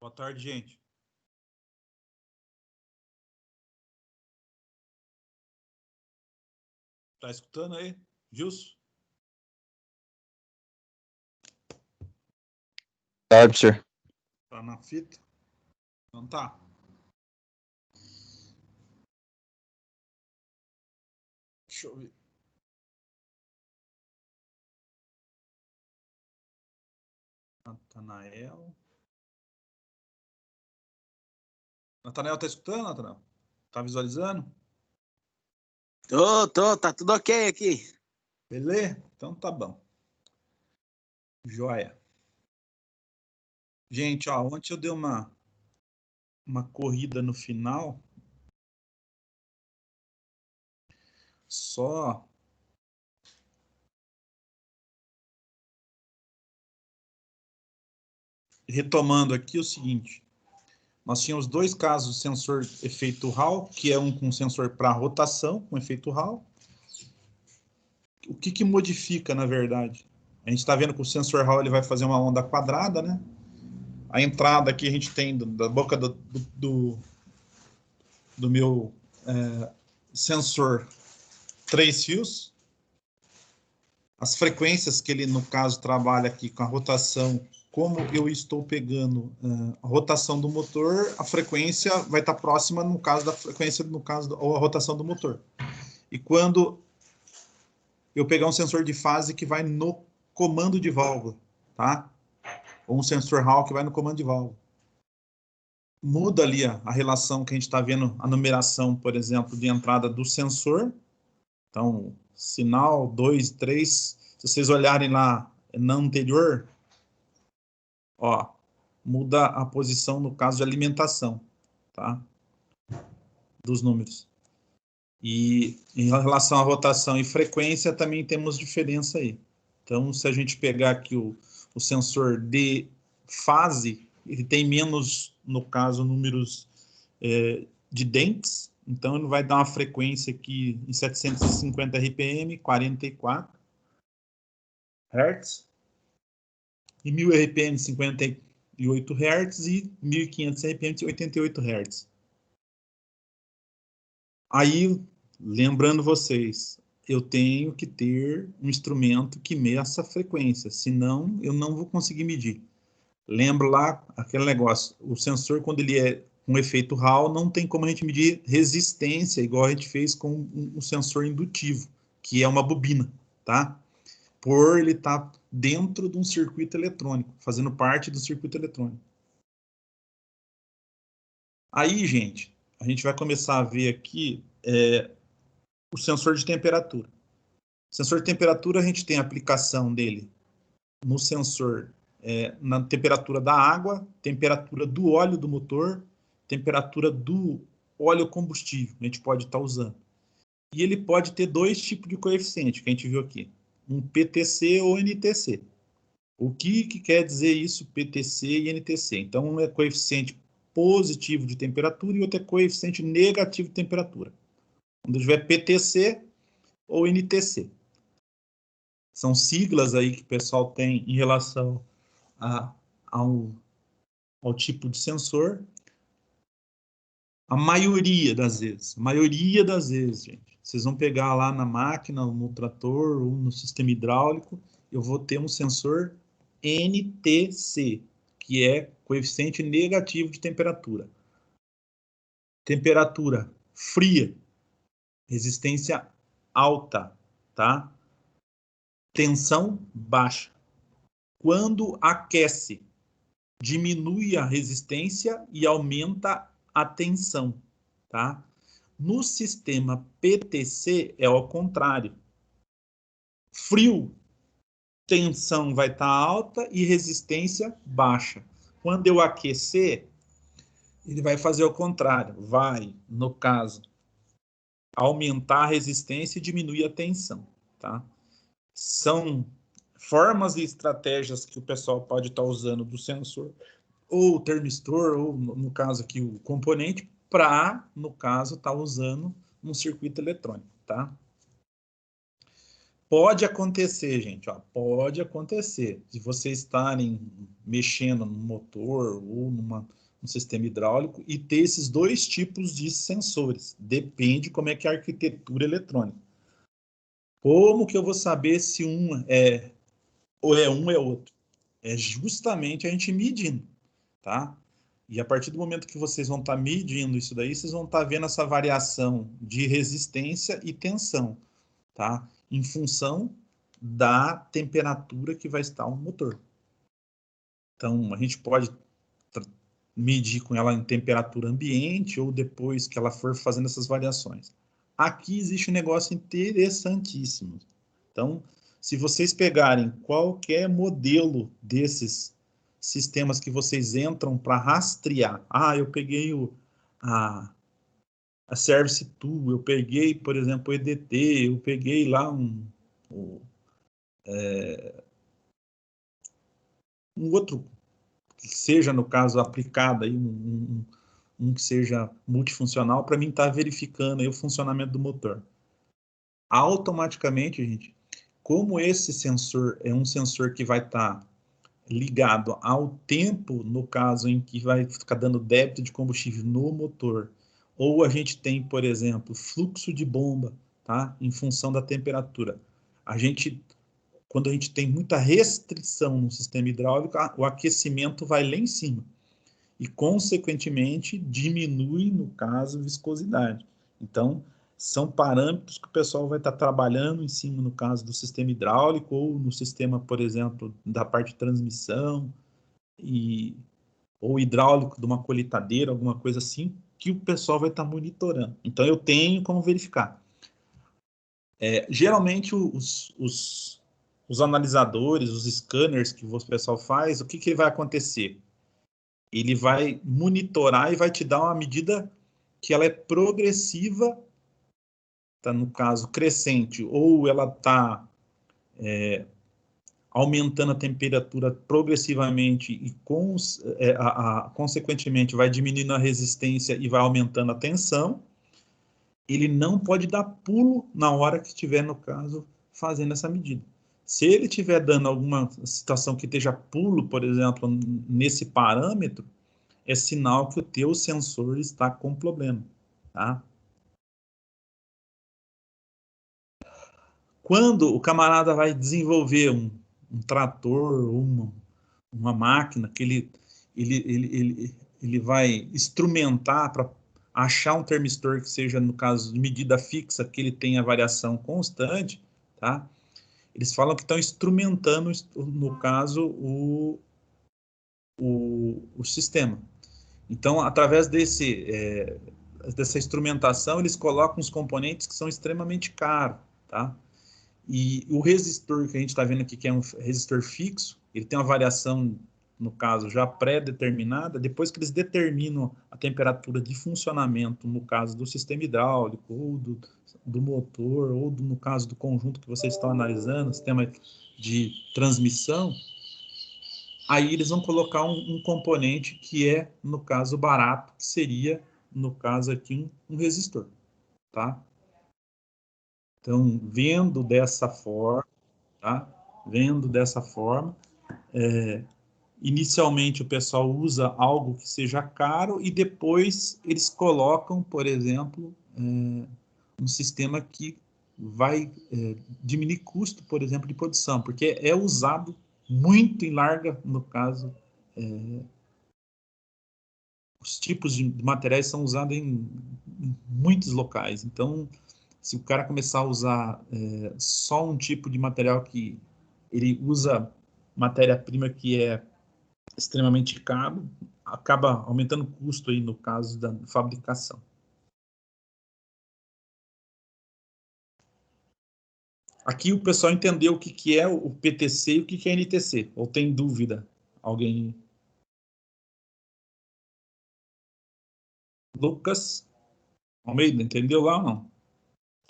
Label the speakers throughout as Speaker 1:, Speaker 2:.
Speaker 1: Boa tarde, gente. Tá escutando aí, Gilson?
Speaker 2: Tarde, senhor.
Speaker 1: Tá na fita? Então tá. Deixa eu ver. Natanael. Natanael, tá escutando, Natanael? Tá visualizando?
Speaker 3: Tô, tá tudo ok aqui.
Speaker 1: Beleza? Então tá bom. Joia. Gente, ó, ontem eu dei uma corrida no final. Só retomando aqui o seguinte. Nós tínhamos dois casos de sensor efeito Hall, que é um com sensor para rotação, com efeito Hall. O que modifica, na verdade? A gente está vendo que o sensor Hall ele vai fazer uma onda quadrada, né? A entrada aqui a gente tem da boca do meu sensor 3 fios. As frequências que ele, no caso, trabalha aqui com a rotação, como eu estou pegando a rotação do motor, a frequência vai estar próxima, no caso da frequência, ou a rotação do motor. E quando eu pegar um sensor de fase que vai no comando de válvula, tá? Ou um sensor Hall que vai no comando de válvula. Muda ali a relação que a gente está vendo, a numeração, por exemplo, de entrada do sensor. Então, sinal 2, 3, se vocês olharem lá na anterior, ó, muda a posição no caso de alimentação, tá? Dos números. E em relação à rotação e frequência, também temos diferença aí. Então, se a gente pegar aqui o sensor de fase, ele tem menos, no caso, números de dentes. Então, ele vai dar uma frequência aqui em 750 RPM, 44 Hz. E 1000 RPM, 58 Hz. E 1500 RPM, 88 Hz. Aí, lembrando vocês, eu tenho que ter um instrumento que meça a frequência, senão eu não vou conseguir medir. Lembra lá aquele negócio, o sensor, quando ele é com efeito Hall, não tem como a gente medir resistência, igual a gente fez com um sensor indutivo, que é uma bobina, tá? Por ele estar dentro de um circuito eletrônico, fazendo parte do circuito eletrônico. Aí, gente, a gente vai começar a ver aqui o sensor de temperatura. O sensor de temperatura, a gente tem a aplicação dele no sensor na temperatura da água, temperatura do óleo do motor, temperatura do óleo combustível, a gente pode estar usando. E ele pode ter dois tipos de coeficiente, que a gente viu aqui, um PTC ou NTC. O que quer dizer isso, PTC e NTC? Então, um é coeficiente positivo de temperatura e outro é coeficiente negativo de temperatura. Quando tiver PTC ou NTC. São siglas aí que o pessoal tem em relação ao tipo de sensor. A maioria das vezes, gente, vocês vão pegar lá na máquina, no trator ou no sistema hidráulico, eu vou ter um sensor NTC, que é coeficiente negativo de temperatura. Temperatura fria, resistência alta, tá? Tensão baixa. Quando aquece, diminui a resistência e aumenta a tensão, tá? No sistema PTC é ao contrário. Frio, tensão vai estar alta e resistência baixa. Quando eu aquecer, ele vai fazer o contrário. Vai, no caso, aumentar a resistência e diminuir a tensão, tá? São formas e estratégias que o pessoal pode estar usando do sensor, ou o termistor, ou no caso aqui o componente, para, no caso, estar usando um circuito eletrônico, tá? Pode acontecer, gente, ó, pode acontecer. Se vocês estarem mexendo no motor ou num sistema hidráulico e ter esses dois tipos de sensores. Depende como é que é a arquitetura eletrônica. Como que eu vou saber se um é ou é outro? É justamente a gente medindo, tá? E a partir do momento que vocês vão estar medindo isso daí, vocês vão estar vendo essa variação de resistência e tensão, tá? Em função da temperatura que vai estar o motor. Então, a gente pode medir com ela em temperatura ambiente ou depois que ela for fazendo essas variações. Aqui existe um negócio interessantíssimo. Então, se vocês pegarem qualquer modelo desses sistemas que vocês entram para rastrear, eu peguei a Service Tool, eu peguei, por exemplo, o EDT, eu peguei lá um outro que seja, no caso, aplicado aí, um que seja multifuncional, para mim estar verificando aí o funcionamento do motor. Automaticamente, gente, como esse sensor é um sensor que vai estar ligado ao tempo, no caso em que vai ficar dando débito de combustível no motor, ou a gente tem, por exemplo, fluxo de bomba, tá? Em função da temperatura. Quando a gente tem muita restrição no sistema hidráulico, o aquecimento vai lá em cima e, consequentemente, diminui, no caso, viscosidade. Então, são parâmetros que o pessoal vai estar trabalhando em cima, no caso do sistema hidráulico ou no sistema, por exemplo, da parte de transmissão ou hidráulico de uma colheitadeira, alguma coisa assim, que o pessoal vai estar monitorando. Então, eu tenho como verificar. Geralmente, os analisadores, os scanners que o pessoal faz, o que vai acontecer? Ele vai monitorar e vai te dar uma medida que ela é progressiva, tá, no caso, crescente, ou ela está aumentando a temperatura progressivamente e, consequentemente, vai diminuindo a resistência e vai aumentando a tensão. Ele não pode dar pulo na hora que estiver, no caso, fazendo essa medida. Se ele estiver dando alguma situação que esteja pulo, por exemplo, nesse parâmetro, é sinal que o teu sensor está com problema, tá? Quando o camarada vai desenvolver um trator ou uma máquina que ele vai instrumentar para achar um termistor que seja, no caso, de medida fixa, que ele tenha variação constante, tá? Eles falam que estão instrumentando, no caso, o sistema. Então, através dessa instrumentação, eles colocam os componentes que são extremamente caros, tá? E o resistor que a gente está vendo aqui, que é um resistor fixo, ele tem uma variação, no caso, já pré-determinada. Depois que eles determinam a temperatura de funcionamento, no caso do sistema hidráulico, ou do motor, ou no caso do conjunto que vocês estão analisando, sistema de transmissão, aí eles vão colocar um componente que é, no caso, barato, que seria, no caso aqui, um resistor, tá? Então, vendo dessa forma, tá? Vendo dessa forma, inicialmente o pessoal usa algo que seja caro e depois eles colocam, por exemplo, um sistema que vai diminuir custo, por exemplo, de produção, porque é usado muito em larga, no caso, os tipos de materiais são usados em muitos locais. Então, se o cara começar a usar só um tipo de material que ele usa matéria-prima que é extremamente caro, acaba aumentando o custo aí no caso da fabricação. Aqui o pessoal entendeu o que é o PTC e o que é NTC, ou tem dúvida? Alguém? Lucas Almeida, entendeu lá ou não?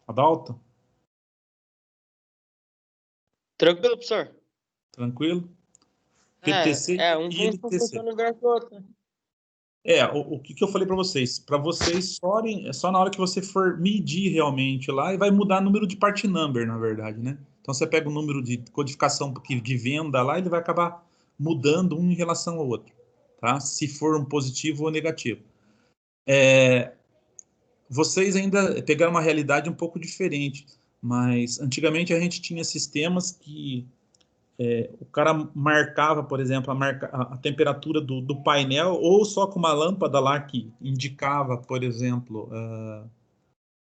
Speaker 1: Adalto?
Speaker 2: Tranquilo, professor?
Speaker 1: Tranquilo? PTC
Speaker 2: Um
Speaker 1: e NTC.
Speaker 2: no lugar do outro.
Speaker 1: O que eu falei para vocês? Para vocês só na hora que você for medir realmente lá, e vai mudar o número de part number, na verdade, né? Então, você pega o número de codificação de venda lá, ele vai acabar mudando um em relação ao outro, tá? Se for um positivo ou negativo. Vocês ainda pegaram uma realidade um pouco diferente, mas antigamente a gente tinha sistemas que o cara marcava, por exemplo, a temperatura do painel, ou só com uma lâmpada lá que indicava, por exemplo,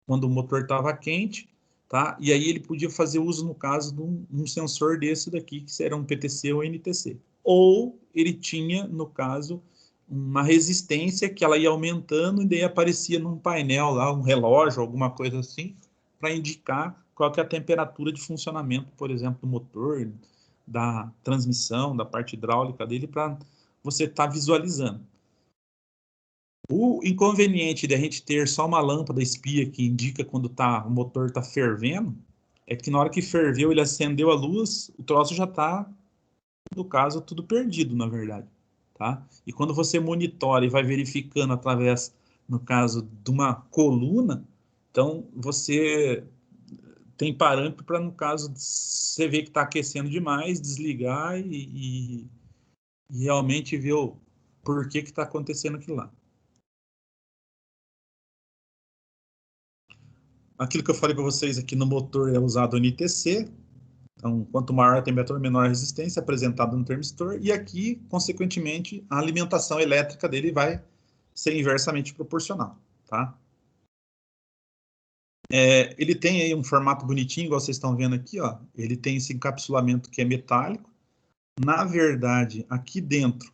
Speaker 1: quando o motor estava quente, tá? E aí ele podia fazer uso, no caso, de um sensor desse daqui, que era um PTC ou NTC. Ou ele tinha, no caso, uma resistência que ela ia aumentando e daí aparecia num painel lá, um relógio, alguma coisa assim, para indicar qual que é a temperatura de funcionamento, por exemplo, do motor, da transmissão, da parte hidráulica dele, para você estar visualizando. O inconveniente de a gente ter só uma lâmpada espia que indica quando o motor está fervendo, é que na hora que ferveu, ele acendeu a luz, o troço já está, no caso, tudo perdido, na verdade. Tá? E quando você monitora e vai verificando através, no caso, de uma coluna, então você tem parâmetro para, no caso, você ver que está aquecendo demais, desligar e realmente ver o porquê que está acontecendo aquilo lá. Aquilo que eu falei para vocês aqui no motor é usado o NTC. Então, quanto maior a temperatura, menor a resistência apresentada no termistor. E aqui, consequentemente, a alimentação elétrica dele vai ser inversamente proporcional, tá? Ele tem aí um formato bonitinho, igual vocês estão vendo aqui, ó. Ele tem esse encapsulamento que é metálico. Na verdade, aqui dentro,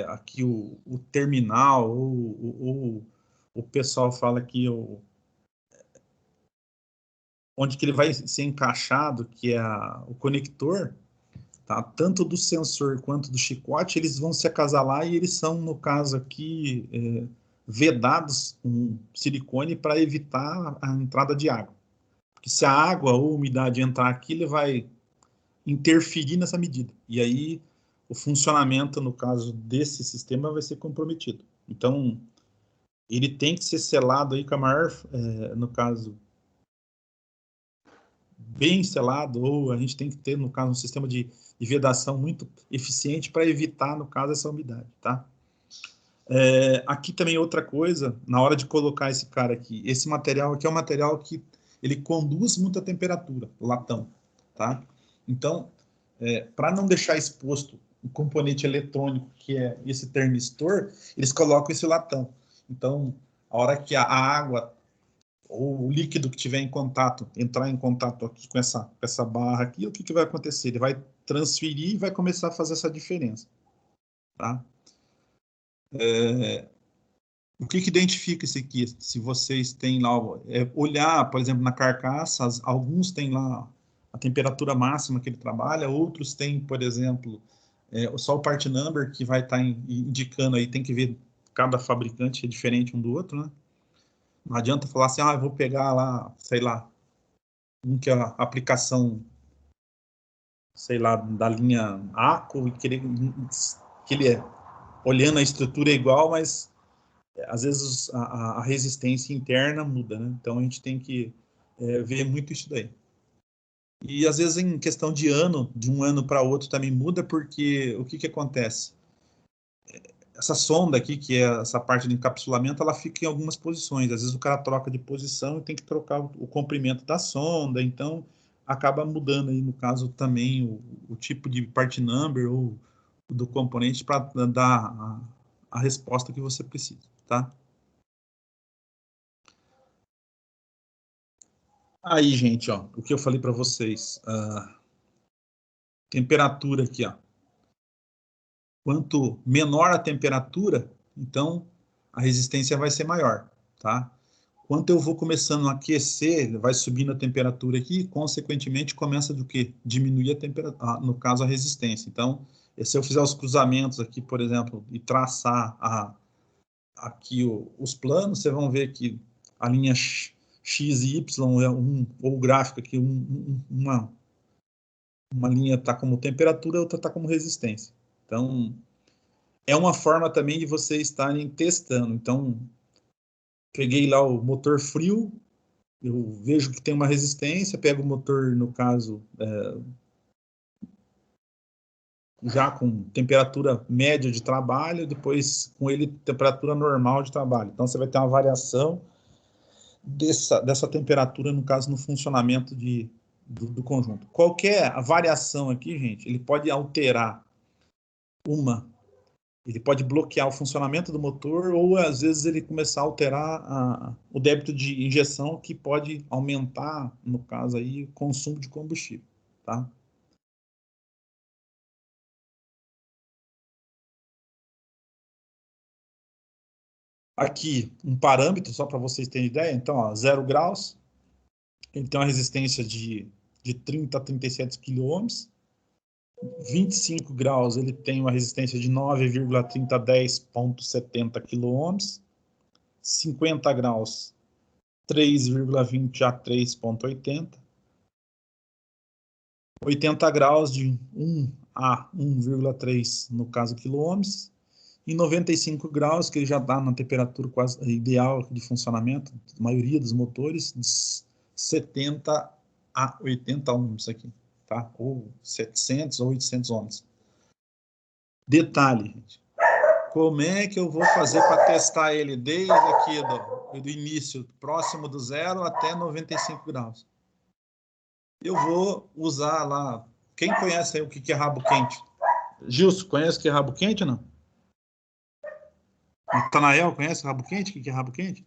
Speaker 1: aqui o terminal, ou o pessoal fala que onde que ele vai ser encaixado, que é o conector, tá? Tanto do sensor quanto do chicote, eles vão se acasalar e eles são, no caso aqui, vedados com silicone para evitar a entrada de água. Porque se a água ou a umidade entrar aqui, ele vai interferir nessa medida. E aí o funcionamento, no caso desse sistema, vai ser comprometido. Então, ele tem que ser selado aí com a maior, no caso, bem selado, ou a gente tem que ter, no caso, um sistema de vedação muito eficiente para evitar, no caso, essa umidade, tá? Aqui também outra coisa, na hora de colocar esse cara aqui, esse material aqui é um material que ele conduz muita temperatura, o latão, tá? Então, para não deixar exposto o componente eletrônico, que é esse termistor, eles colocam esse latão. Então, a hora que a água ou o líquido que tiver em contato, entrar em contato aqui com essa barra aqui, o que, que vai acontecer? Ele vai transferir e vai começar a fazer essa diferença, tá? O que, que identifica isso aqui? Se vocês têm lá, olhar, por exemplo, na carcaça, alguns têm lá a temperatura máxima que ele trabalha, outros têm, por exemplo, só o part number que vai estar indicando aí, tem que ver cada fabricante é diferente um do outro, né? Não adianta falar assim, eu vou pegar lá, sei lá, que é a aplicação, sei lá, da linha ACO e querer que ele olhando a estrutura é igual, mas às vezes a resistência interna muda, né? Então a gente tem que ver muito isso daí. E às vezes em questão de ano, de um ano para outro também muda, porque o que que acontece? Essa sonda aqui, que é essa parte de encapsulamento, ela fica em algumas posições. Às vezes o cara troca de posição e tem que trocar o comprimento da sonda, então acaba mudando aí, no caso, também o tipo de part number ou do componente para dar a resposta que você precisa, tá? Aí, gente, ó, o que eu falei para vocês, temperatura aqui, ó. Quanto menor a temperatura, então a resistência vai ser maior, tá? Quanto eu vou começando a aquecer, vai subindo a temperatura aqui, consequentemente começa do que? Diminuir a temperatura, no caso a resistência. Então, se eu fizer os cruzamentos aqui, por exemplo, e traçar aqui os planos, vocês vão ver que a linha X e Y ou o gráfico aqui, uma linha está como temperatura, a outra está como resistência. Então, é uma forma também de vocês estarem testando. Então, peguei lá o motor frio, Eu vejo que tem uma resistência, pego o motor, no caso, já com temperatura média de trabalho, depois com ele temperatura normal de trabalho. Então, você vai ter uma variação dessa temperatura, no caso, no funcionamento do conjunto. Qualquer variação aqui, gente, ele pode alterar ele pode bloquear o funcionamento do motor ou, às vezes, ele começar a alterar o débito de injeção, que pode aumentar, no caso, aí, o consumo de combustível, tá? Aqui, um parâmetro, só para vocês terem ideia. Então, ó, 0 graus, ele tem uma resistência de 30 a 37 quilômetros. 25 graus, ele tem uma resistência de 9,30 a 10,70 quilômetros. 50 graus, 3,20 a 3,80. 80 graus, de 1 a 1,3, no caso, quilômetros. E 95 graus, que ele já está na temperatura quase ideal de funcionamento, a maioria dos motores, de 70 a 80 ohms aqui, tá? Ou 700 ou 800 ohms. Detalhe, gente. Como é que eu vou fazer para testar ele desde aqui do início, próximo do zero até 95 graus? Eu vou usar lá... Quem conhece aí o que é rabo quente? Gilson, conhece o que é rabo quente ou não? Natanael, conhece rabo quente? O que é rabo quente?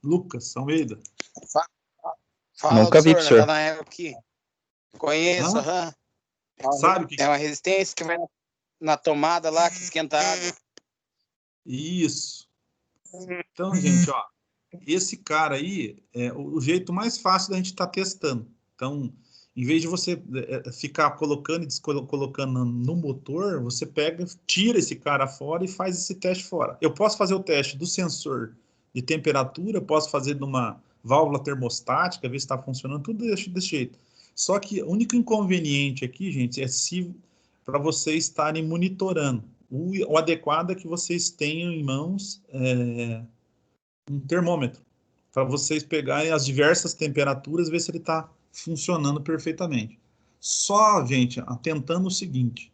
Speaker 1: Lucas Almeida.
Speaker 3: Fala,
Speaker 2: Nunca vi,
Speaker 3: professor,
Speaker 2: professor.
Speaker 3: Natanael aqui. Conheço, aham.
Speaker 1: Sabe o que
Speaker 3: É uma resistência que vai na tomada lá, que esquenta a água.
Speaker 1: Isso. Então, gente, ó, esse cara aí é o jeito mais fácil da gente estar testando. Então, em vez de você ficar colocando e descolocando no motor, você pega, tira esse cara fora e faz esse teste fora. Eu posso fazer o teste do sensor de temperatura, posso fazer numa válvula termostática, ver se está funcionando, tudo desse jeito. Só que o único inconveniente aqui, gente, é se para vocês estarem monitorando. O adequado é que vocês tenham em mãos um termômetro, para vocês pegarem as diversas temperaturas e ver se ele está funcionando perfeitamente. Só, gente, atentando o seguinte,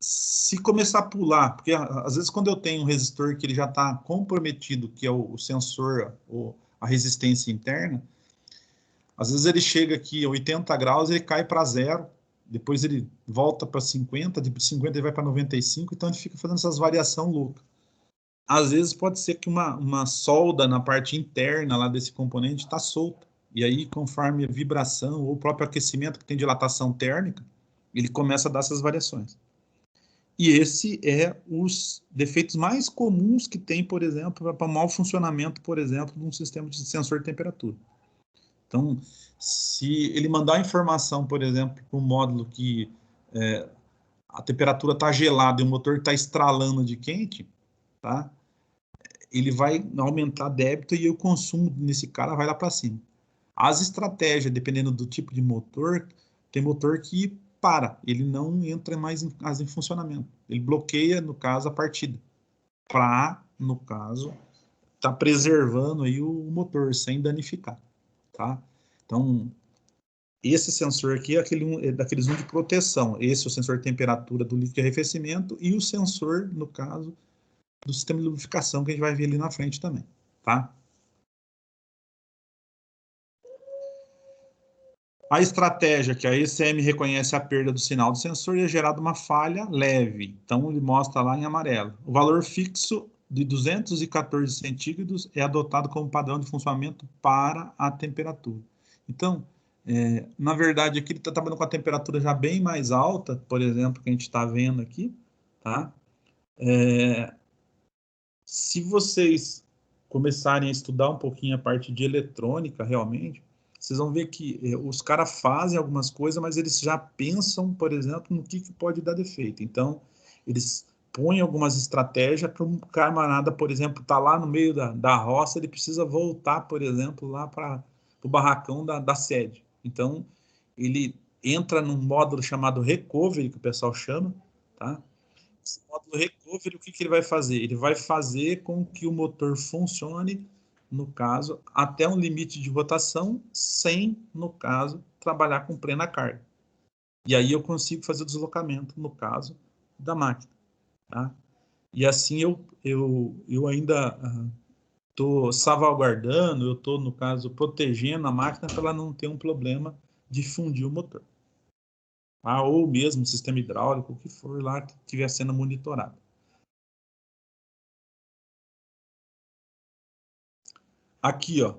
Speaker 1: se começar a pular, porque às vezes quando eu tenho um resistor que ele já está comprometido, que é o sensor, a resistência interna, às vezes ele chega aqui a 80 graus, ele cai para zero, depois ele volta para 50, de 50 ele vai para 95, então ele fica fazendo essas variações loucas. Às vezes pode ser que uma solda na parte interna lá desse componente está solta. E aí, conforme a vibração ou o próprio aquecimento que tem dilatação térmica, ele começa a dar essas variações. E esse é os defeitos mais comuns que tem, por exemplo, para mau funcionamento, por exemplo, de um sistema de sensor de temperatura. Então, se ele mandar informação, por exemplo, para um módulo que a temperatura está gelada e o motor está estralando de quente, tá? Ele vai aumentar débito e o consumo nesse cara vai lá para cima. As estratégias, dependendo do tipo de motor, tem motor que para, ele não entra mais em funcionamento. Ele bloqueia, no caso, a partida. Para, no caso, tá preservando aí o motor sem danificar, tá? Então, esse sensor aqui é daqueles de proteção. Esse é o sensor de temperatura do líquido de arrefecimento e o sensor, no caso, do sistema de lubrificação, que a gente vai ver ali na frente também, tá? A estratégia que a ECM reconhece a perda do sinal do sensor e é gerada uma falha leve. Então, ele mostra lá em amarelo. O valor fixo de 214 centígrados é adotado como padrão de funcionamento para a temperatura. Então, na verdade, aqui ele está trabalhando com a temperatura já bem mais alta, por exemplo, que a gente está vendo aqui, tá? Se vocês começarem a estudar um pouquinho a parte de eletrônica, realmente, vocês vão ver que os caras fazem algumas coisas, mas eles já pensam, por exemplo, no que pode dar defeito. Então, eles põem algumas estratégias para um camarada, por exemplo, tá lá no meio da roça, ele precisa voltar, por exemplo, lá para o barracão da sede. Então, ele entra num módulo chamado recovery, que o pessoal chama, tá? Esse módulo recovery, o que ele vai fazer? Ele vai fazer com que o motor funcione, no caso, até um limite de rotação, sem, no caso, trabalhar com plena carga. E aí eu consigo fazer o deslocamento, no caso, da máquina. Tá? E assim eu ainda estou salvaguardando, eu estou, no caso, protegendo a máquina para ela não ter um problema de fundir o motor. Tá? Ou mesmo sistema hidráulico, o que for lá que estiver sendo monitorado. Aqui, ó,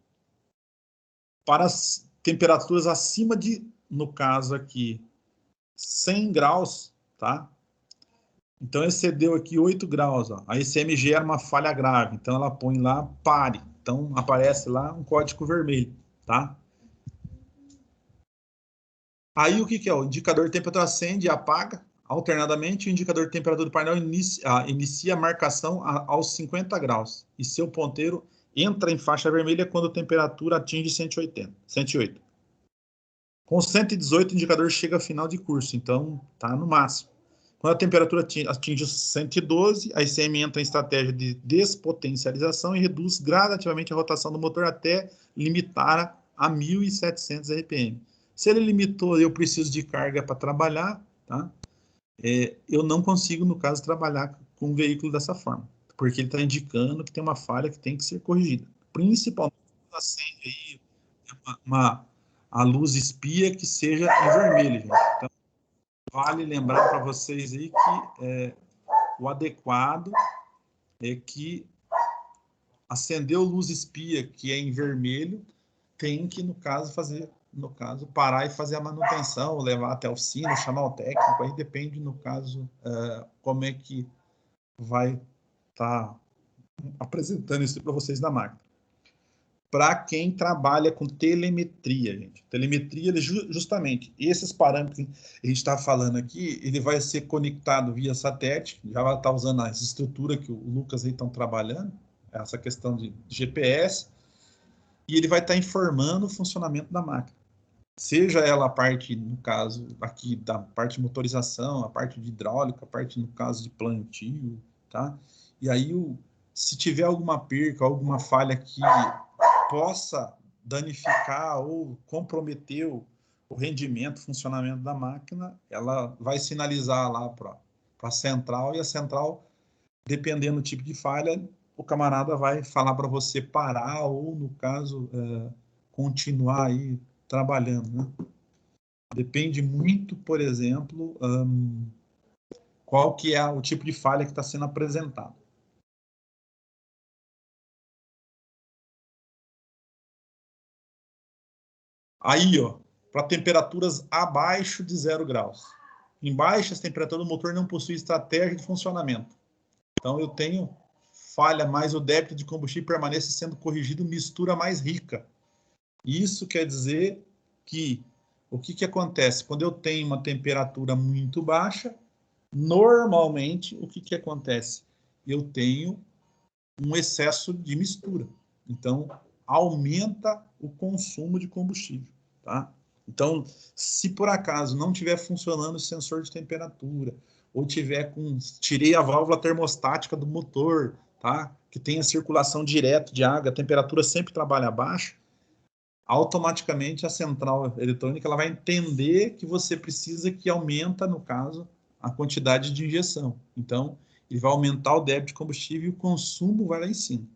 Speaker 1: para as temperaturas acima de, no caso aqui, 100 graus, tá? Então, excedeu aqui 8 graus, ó. A ECM gera uma falha grave, então ela põe lá pare. Então, aparece lá um código vermelho, tá? Aí, o que é? O indicador de temperatura acende e apaga alternadamente. O indicador de temperatura do painel inicia a marcação aos 50 graus. E seu ponteiro entra em faixa vermelha quando a temperatura atinge 108. Com 118, o indicador chega ao final de curso, então tá no máximo. Quando a temperatura atinge 112, a ICM entra em estratégia de despotencialização e reduz gradativamente a rotação do motor até limitar a 1.700 RPM. Se ele limitou, eu preciso de carga para trabalhar, tá? Eu não consigo, no caso, trabalhar com um veículo dessa forma, porque ele está indicando que tem uma falha que tem que ser corrigida. Principalmente quando acende aí a luz espia que seja em vermelho, gente. Então, vale lembrar para vocês aí que o adequado é que acendeu luz espia que é em vermelho, tem que, no caso, parar e fazer a manutenção, levar até a oficina, chamar o técnico, aí depende, no caso, como é que vai estar apresentando isso para vocês na máquina. Para quem trabalha com telemetria, gente. Telemetria, justamente, esses parâmetros que a gente está falando aqui, ele vai ser conectado via satélite, já vai estar usando as estruturas que o Lucas aí estão trabalhando, essa questão de GPS, e ele vai estar informando o funcionamento da máquina. Seja ela a parte, no caso, aqui da parte de motorização, a parte de hidráulica, a parte, no caso, de plantio, tá? E aí, se tiver alguma perca, alguma falha que possa danificar ou comprometer o rendimento, o funcionamento da máquina, ela vai sinalizar lá para a central, e a central, dependendo do tipo de falha, o camarada vai falar para você parar ou, no caso, continuar aí trabalhando, né? Depende muito, por exemplo, qual que é o tipo de falha que está sendo apresentado. Aí, ó, para temperaturas abaixo de 0 graus. Em baixas temperaturas, o motor não possui estratégia de funcionamento. Então, eu tenho falha, mas o débito de combustível permanece sendo corrigido, mistura mais rica. Isso quer dizer que o que acontece? Quando eu tenho uma temperatura muito baixa, normalmente, o que acontece? Eu tenho um excesso de mistura. Então, aumenta o consumo de combustível, tá? Então, se por acaso não estiver funcionando o sensor de temperatura, ou tirei a válvula termostática do motor, tá? Que tem a circulação direta de água, a temperatura sempre trabalha baixa, automaticamente a central eletrônica ela vai entender que você precisa que aumenta, no caso, a quantidade de injeção. Então, ele vai aumentar o débito de combustível e o consumo vai lá em cima,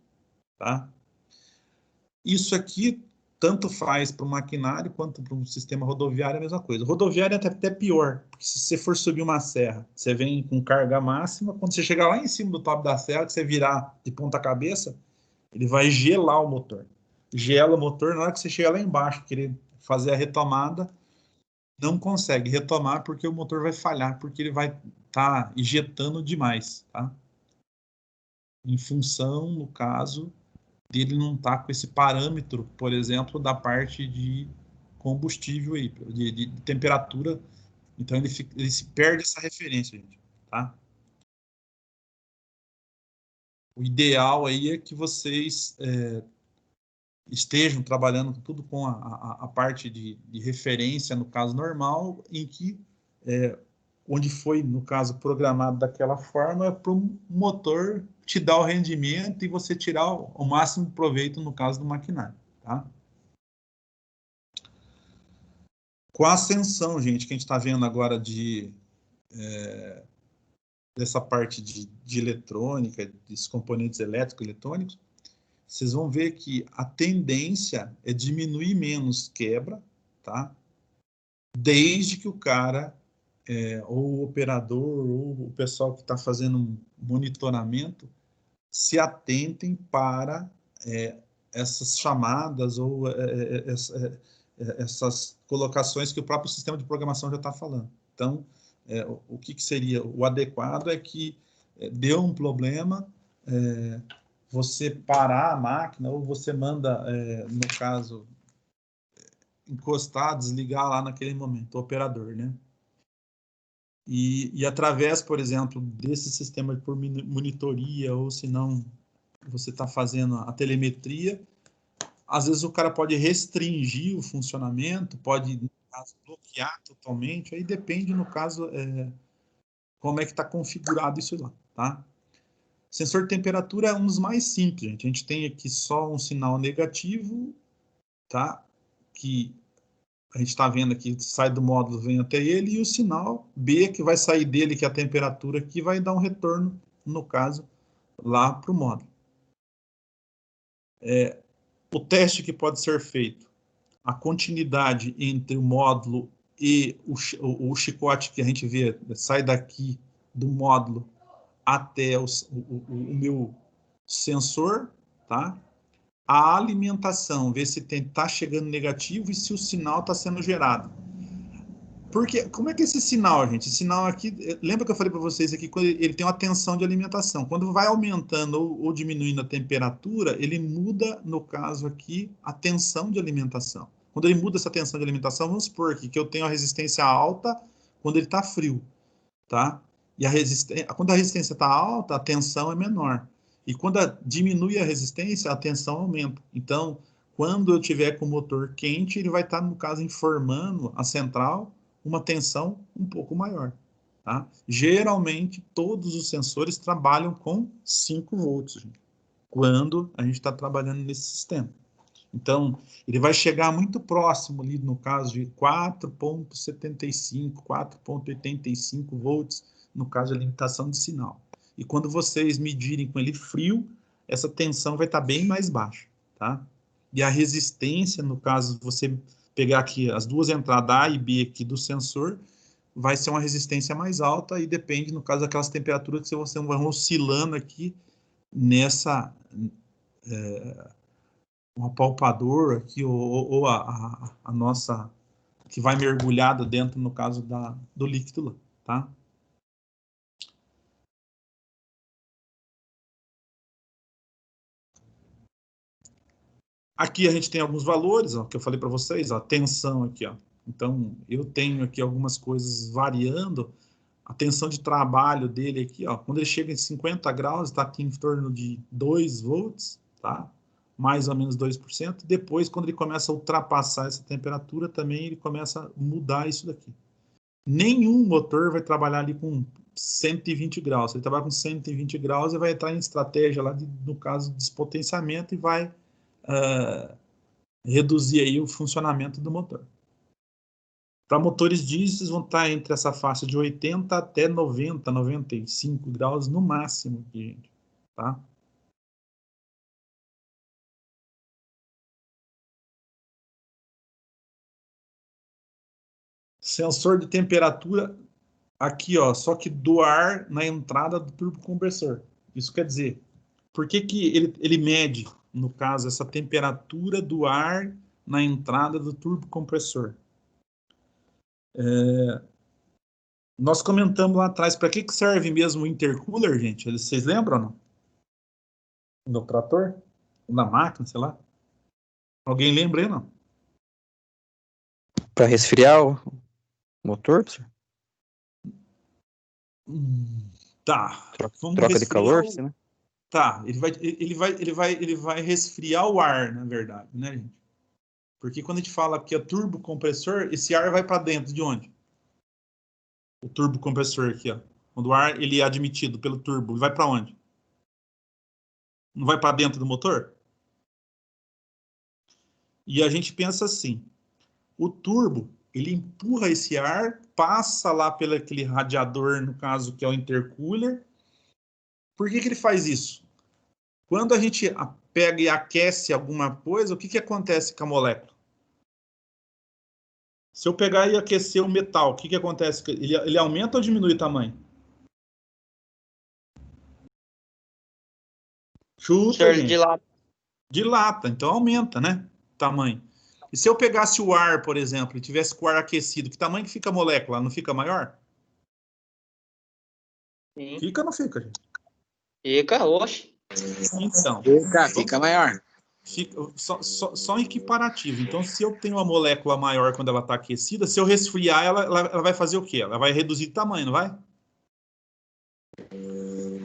Speaker 1: tá? Isso aqui tanto faz para o maquinário quanto para um sistema rodoviário, é a mesma coisa. Rodoviário é até pior, porque se você for subir uma serra, você vem com carga máxima, quando você chegar lá em cima do top da serra, que você virar de ponta cabeça, ele vai gelar o motor. Gela o motor, na hora que você chegar lá embaixo, querer fazer a retomada, não consegue retomar porque o motor vai falhar, porque ele vai estar injetando demais, tá? Em função, no caso, dele não estar com esse parâmetro, por exemplo, da parte de combustível aí, de temperatura. Então ele se perde essa referência, gente, tá? O ideal aí é que vocês estejam trabalhando tudo com a parte de referência, no caso normal, em que onde foi, no caso, programado daquela forma, para o motor te dar o rendimento e você tirar o máximo proveito, no caso do maquinário, tá? Com a ascensão, gente, que a gente está vendo agora dessa parte de eletrônica, desses componentes elétricos e eletrônicos, vocês vão ver que a tendência é diminuir menos quebra, tá? Desde que o cara, ou o operador, ou o pessoal que está fazendo um monitoramento, se atentem para essas chamadas ou essas colocações que o próprio sistema de programação já está falando. Então, o que seria o adequado é que deu um problema, você parar a máquina ou você manda, no caso, encostar, desligar lá naquele momento, o operador, né? E através, por exemplo, desse sistema por monitoria, ou se não, você está fazendo a telemetria, às vezes o cara pode restringir o funcionamento, pode, no caso, bloquear totalmente, aí depende, no caso, como é que está configurado isso lá, tá? Sensor de temperatura é um dos mais simples, gente. A gente tem aqui só um sinal negativo, tá? Que a gente está vendo aqui, sai do módulo, vem até ele, e o sinal B, que vai sair dele, que é a temperatura aqui, vai dar um retorno, no caso, lá para o módulo. O teste que pode ser feito, a continuidade entre o módulo e o chicote que a gente vê, sai daqui do módulo até o meu sensor, tá? A alimentação, ver se está chegando negativo e se o sinal está sendo gerado. Porque, como é que é esse sinal, gente? Esse sinal aqui, lembra que eu falei para vocês aqui, quando ele tem uma tensão de alimentação. Quando vai aumentando ou diminuindo a temperatura, ele muda, no caso aqui, a tensão de alimentação. Quando ele muda essa tensão de alimentação, vamos supor aqui que eu tenho a resistência alta quando ele está frio, tá? E quando a resistência está alta, a tensão é menor. E quando diminui a resistência, a tensão aumenta. Então, quando eu tiver com o motor quente, ele vai estar, no caso, informando a central uma tensão um pouco maior. Tá? Geralmente, todos os sensores trabalham com 5 volts, gente, quando a gente está trabalhando nesse sistema. Então, ele vai chegar muito próximo ali, no caso de 4,75, 4,85 volts, no caso de limitação de sinal. E quando vocês medirem com ele frio, essa tensão vai estar bem mais baixa, tá? E a resistência, no caso, você pegar aqui as duas entradas A e B aqui do sensor, vai ser uma resistência mais alta e depende, no caso, daquelas temperaturas que você vai oscilando aqui nessa... um apalpador aqui, ou a nossa, que vai mergulhada dentro, no caso, do líquido lá, tá? Aqui a gente tem alguns valores, ó, que eu falei para vocês, ó, tensão aqui, ó. Então, eu tenho aqui algumas coisas variando, a tensão de trabalho dele aqui, ó, quando ele chega em 50 graus, está aqui em torno de 2 volts, tá? Mais ou menos 2%. Depois, quando ele começa a ultrapassar essa temperatura, também ele começa a mudar isso daqui. Nenhum motor vai trabalhar ali com 120 graus. Se ele trabalhar com 120 graus, ele vai entrar em estratégia lá, no caso, de despotenciamento e vai reduzir aí o funcionamento do motor. Para motores diesel, vão estar entre essa faixa de 80 até 90, 95 graus no máximo, gente, tá? Sensor de temperatura aqui, ó, só que do ar na entrada do turbocompressor. Isso quer dizer, por que ele mede, no caso, essa temperatura do ar na entrada do turbocompressor? Nós comentamos lá atrás, para que serve mesmo o intercooler, gente? Vocês lembram, não? No trator? Na máquina, sei lá. Alguém lembra aí, não?
Speaker 2: Para resfriar o motor, professor?
Speaker 1: Tá. Vamos
Speaker 2: Troca de calor,
Speaker 1: resfriar.
Speaker 2: né?
Speaker 1: Tá, ele vai resfriar o ar, na verdade, né, gente? Porque quando a gente fala que é turbocompressor, esse ar vai para dentro de onde? O turbocompressor aqui, ó. Quando o ar ele é admitido pelo turbo, ele vai para onde? Não vai para dentro do motor? E a gente pensa assim, o turbo, ele empurra esse ar, passa lá pelo aquele radiador, no caso, que é o intercooler. Por que ele faz isso? Quando a gente pega e aquece alguma coisa, o que acontece com a molécula? Se eu pegar e aquecer o metal, o que acontece? Ele aumenta ou diminui o tamanho? Chuta, gente. Dilata, então aumenta, né? O tamanho. E se eu pegasse o ar, por exemplo, e tivesse com o ar aquecido, que tamanho que fica a molécula? Não fica maior?
Speaker 3: Sim.
Speaker 1: Fica ou não fica, gente?
Speaker 3: Fica, oxe.
Speaker 1: Então.
Speaker 3: Fica maior.
Speaker 1: Fica, só um equiparativo. Então, se eu tenho uma molécula maior quando ela está aquecida, se eu resfriar, ela vai fazer o quê? Ela vai reduzir o tamanho, não vai?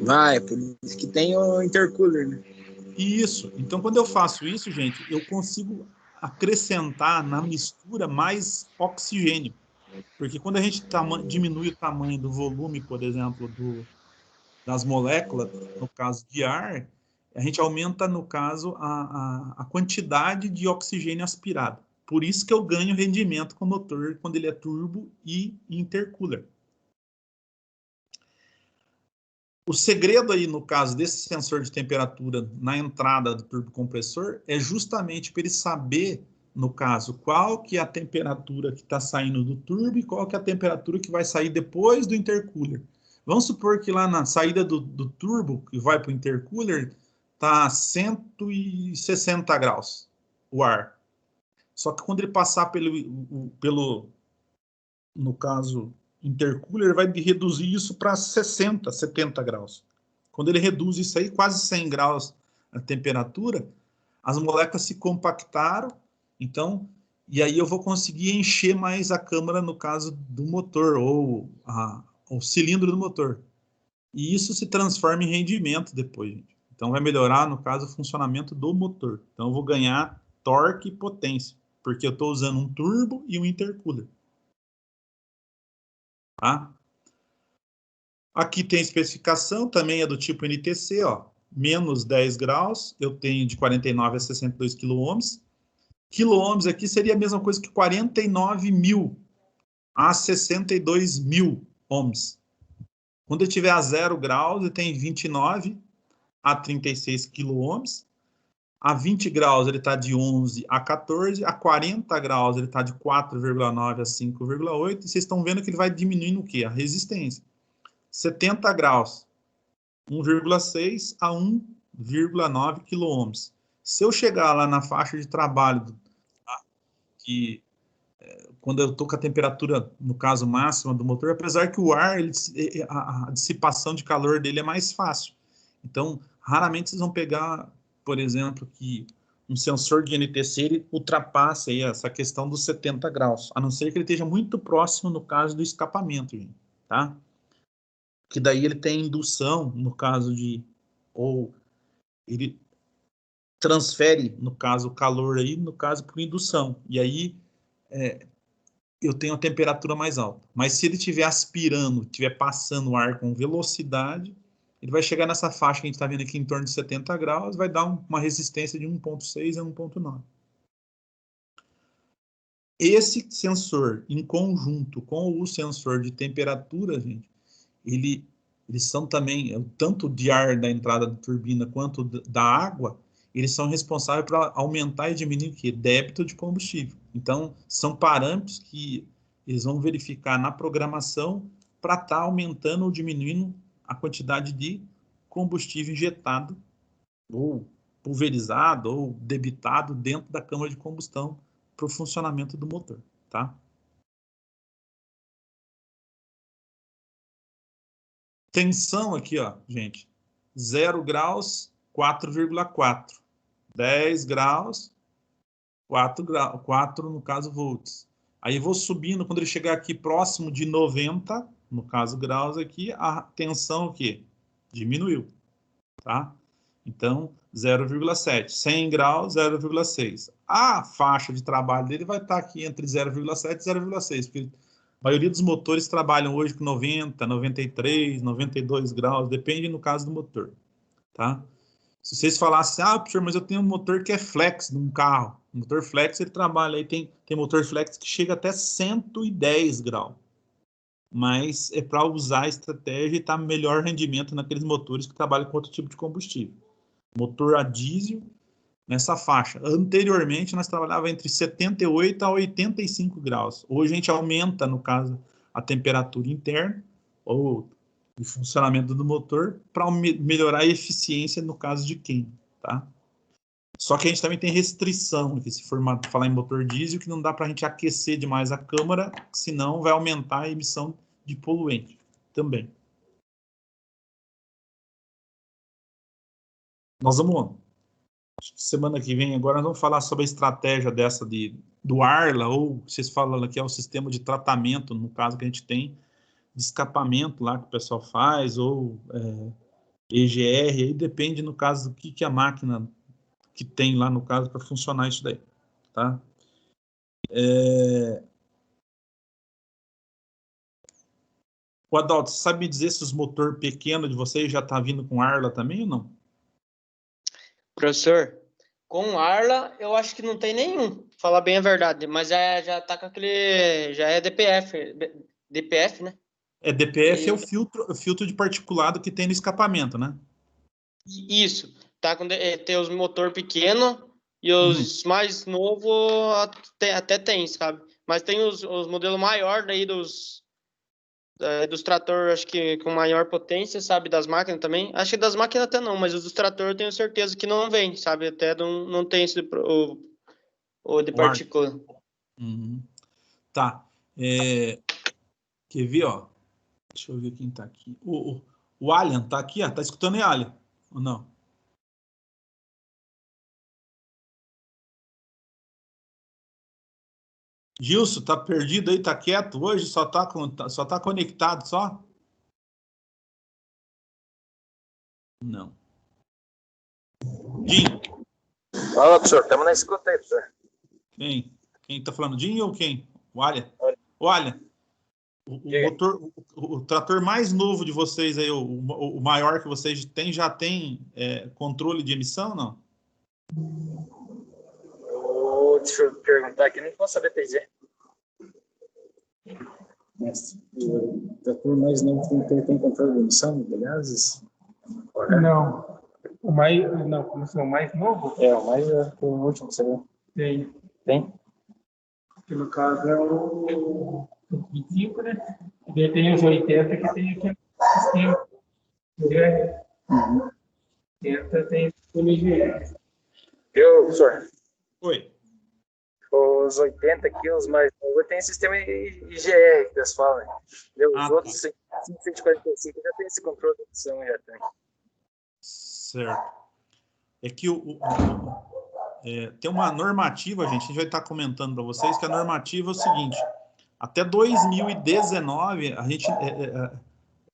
Speaker 4: Vai, por isso que tem o intercooler, né?
Speaker 1: Isso. Então, quando eu faço isso, gente, eu consigo acrescentar na mistura mais oxigênio. Porque quando a gente diminui o tamanho do volume, por exemplo, das moléculas, no caso de ar, a gente aumenta, no caso, a quantidade de oxigênio aspirado. Por isso que eu ganho rendimento com o motor quando ele é turbo e intercooler. O segredo aí, no caso desse sensor de temperatura na entrada do turbocompressor, é justamente para ele saber, no caso, qual que é a temperatura que está saindo do turbo e qual que é a temperatura que vai sair depois do intercooler. Vamos supor que lá na saída do turbo, que vai para o intercooler, está 160 graus o ar. Só que quando ele passar pelo no caso, intercooler, vai reduzir isso para 60, 70 graus. Quando ele reduz isso aí, quase 100 graus a temperatura, as moléculas se compactaram, então, e aí eu vou conseguir encher mais a câmara, no caso do motor, ou o cilindro do motor. E isso se transforma em rendimento depois, gente. Então vai melhorar, no caso, o funcionamento do motor. Então eu vou ganhar torque e potência, porque eu estou usando um turbo e um intercooler. Tá? Aqui tem a especificação, também é do tipo NTC, ó, menos 10 graus, eu tenho de 49 a 62 kΩ. Quiloohms aqui seria a mesma coisa que 49 mil a 62 mil ohms. Quando eu tiver a 0 graus, eu tenho 29 a 36 quiloohms. A 20 graus ele está de 11 a 14, a 40 graus ele está de 4,9 a 5,8, e vocês estão vendo que ele vai diminuindo o quê? A resistência. 70 graus, 1,6 a 1,9 quiloohms. Se eu chegar lá na faixa de trabalho, que quando eu estou com a temperatura, no caso, máxima do motor, apesar que o ar, a dissipação de calor dele é mais fácil. Então, raramente vocês vão pegar, por exemplo, que um sensor de NTC ele ultrapassa aí essa questão dos 70 graus, a não ser que ele esteja muito próximo, no caso do escapamento, gente, tá? Que daí ele tem indução, no caso de, ou ele transfere, no caso, o calor aí, no caso, por indução. E aí eu tenho a temperatura mais alta. Mas se ele estiver aspirando, estiver passando o ar com velocidade, ele vai chegar nessa faixa que a gente está vendo aqui em torno de 70 graus, vai dar uma resistência de 1,6 a 1,9. Esse sensor, em conjunto com o sensor de temperatura, gente, eles são também, tanto de ar da entrada da turbina quanto da água, eles são responsáveis para aumentar e diminuir o quê? Débito de combustível. Então, são parâmetros que eles vão verificar na programação para estar aumentando ou diminuindo a quantidade de combustível injetado, ou pulverizado, ou debitado dentro da câmara de combustão para o funcionamento do motor, tá? Tensão aqui, ó, gente, 0 graus, 4,4. 10 graus, 4 no caso volts. Aí vou subindo, quando ele chegar aqui próximo de 90, no caso graus aqui, a tensão o quê? Diminuiu, tá? Então, 0,7. 100 graus, 0,6. A faixa de trabalho dele vai estar aqui entre 0,7 e 0,6, porque maioria dos motores trabalham hoje com 90, 93, 92 graus, depende no caso do motor, tá? Se vocês falassem, professor, mas eu tenho um motor que é flex num carro. O motor flex, ele trabalha aí, tem motor flex que chega até 110 graus. Mas é para usar a estratégia e estar melhor rendimento naqueles motores que trabalham com outro tipo de combustível. Motor a diesel, nessa faixa. Anteriormente, nós trabalhávamos entre 78 a 85 graus. Hoje, a gente aumenta, no caso, a temperatura interna ou de funcionamento do motor para melhorar a eficiência no caso de queima, tá? Só que a gente também tem restrição, que se for falar em motor diesel, que não dá para a gente aquecer demais a câmara, senão vai aumentar a emissão de poluente também. Nós vamos, semana que vem agora, nós vamos falar sobre a estratégia dessa do Arla, ou vocês falam aqui, é o sistema de tratamento, no caso que a gente tem, de escapamento lá que o pessoal faz, ou EGR, aí depende no caso do que a máquina que tem lá no caso para funcionar isso daí, tá? O Adalto, você sabe me dizer se os motor pequeno de vocês já tá vindo com Arla também ou não?
Speaker 5: Professor, com Arla eu acho que não tem nenhum, falar bem a verdade, mas já tá com aquele, já é DPF, né?
Speaker 1: DPF é o filtro de particulado que tem no escapamento, né?
Speaker 5: Isso, tá com tem os motor pequeno e os mais novos até tem, sabe? Mas tem os modelos maior daí dos trator, acho que com maior potência, sabe? Das máquinas também. Acho que das máquinas até não, mas os dos trator eu tenho certeza que não vem, sabe? Até não tem esse o de partícula.
Speaker 1: Tá. Quer ver, ó? Deixa eu ver quem tá aqui. O Alien tá aqui, ó. Tá escutando aí, Alien? Ou não? Gilson, tá perdido aí? Tá quieto hoje? Só tá conectado, só? Não. Jim.
Speaker 4: Fala, professor. Estamos na escuta aí, professor.
Speaker 1: Quem? Quem tá falando? Jim ou quem? O Alien? O Alien. O trator mais novo de vocês aí, o maior que vocês têm, já tem controle de emissão ou não?
Speaker 4: Deixa eu perguntar aqui, não posso saber dizer. O trator mais novo tem controle de emissão de gases?
Speaker 6: Não. O mais novo?
Speaker 4: O último, você viu? Tem?
Speaker 6: Que no caso é o 25, né? E tem os 80 que tem aqui no sistema.
Speaker 4: Uhum.
Speaker 6: 80 tem o IGR.
Speaker 4: Professor?
Speaker 1: Oi.
Speaker 4: Os 80 aqui, os mais novos, tem sistema IGR, que eles falam. Os outros 145 já tem esse controle de emissão. Já tem.
Speaker 1: Certo. É que tem uma normativa, gente, a gente vai estar comentando para vocês, que a normativa é o seguinte: até 2019, a gente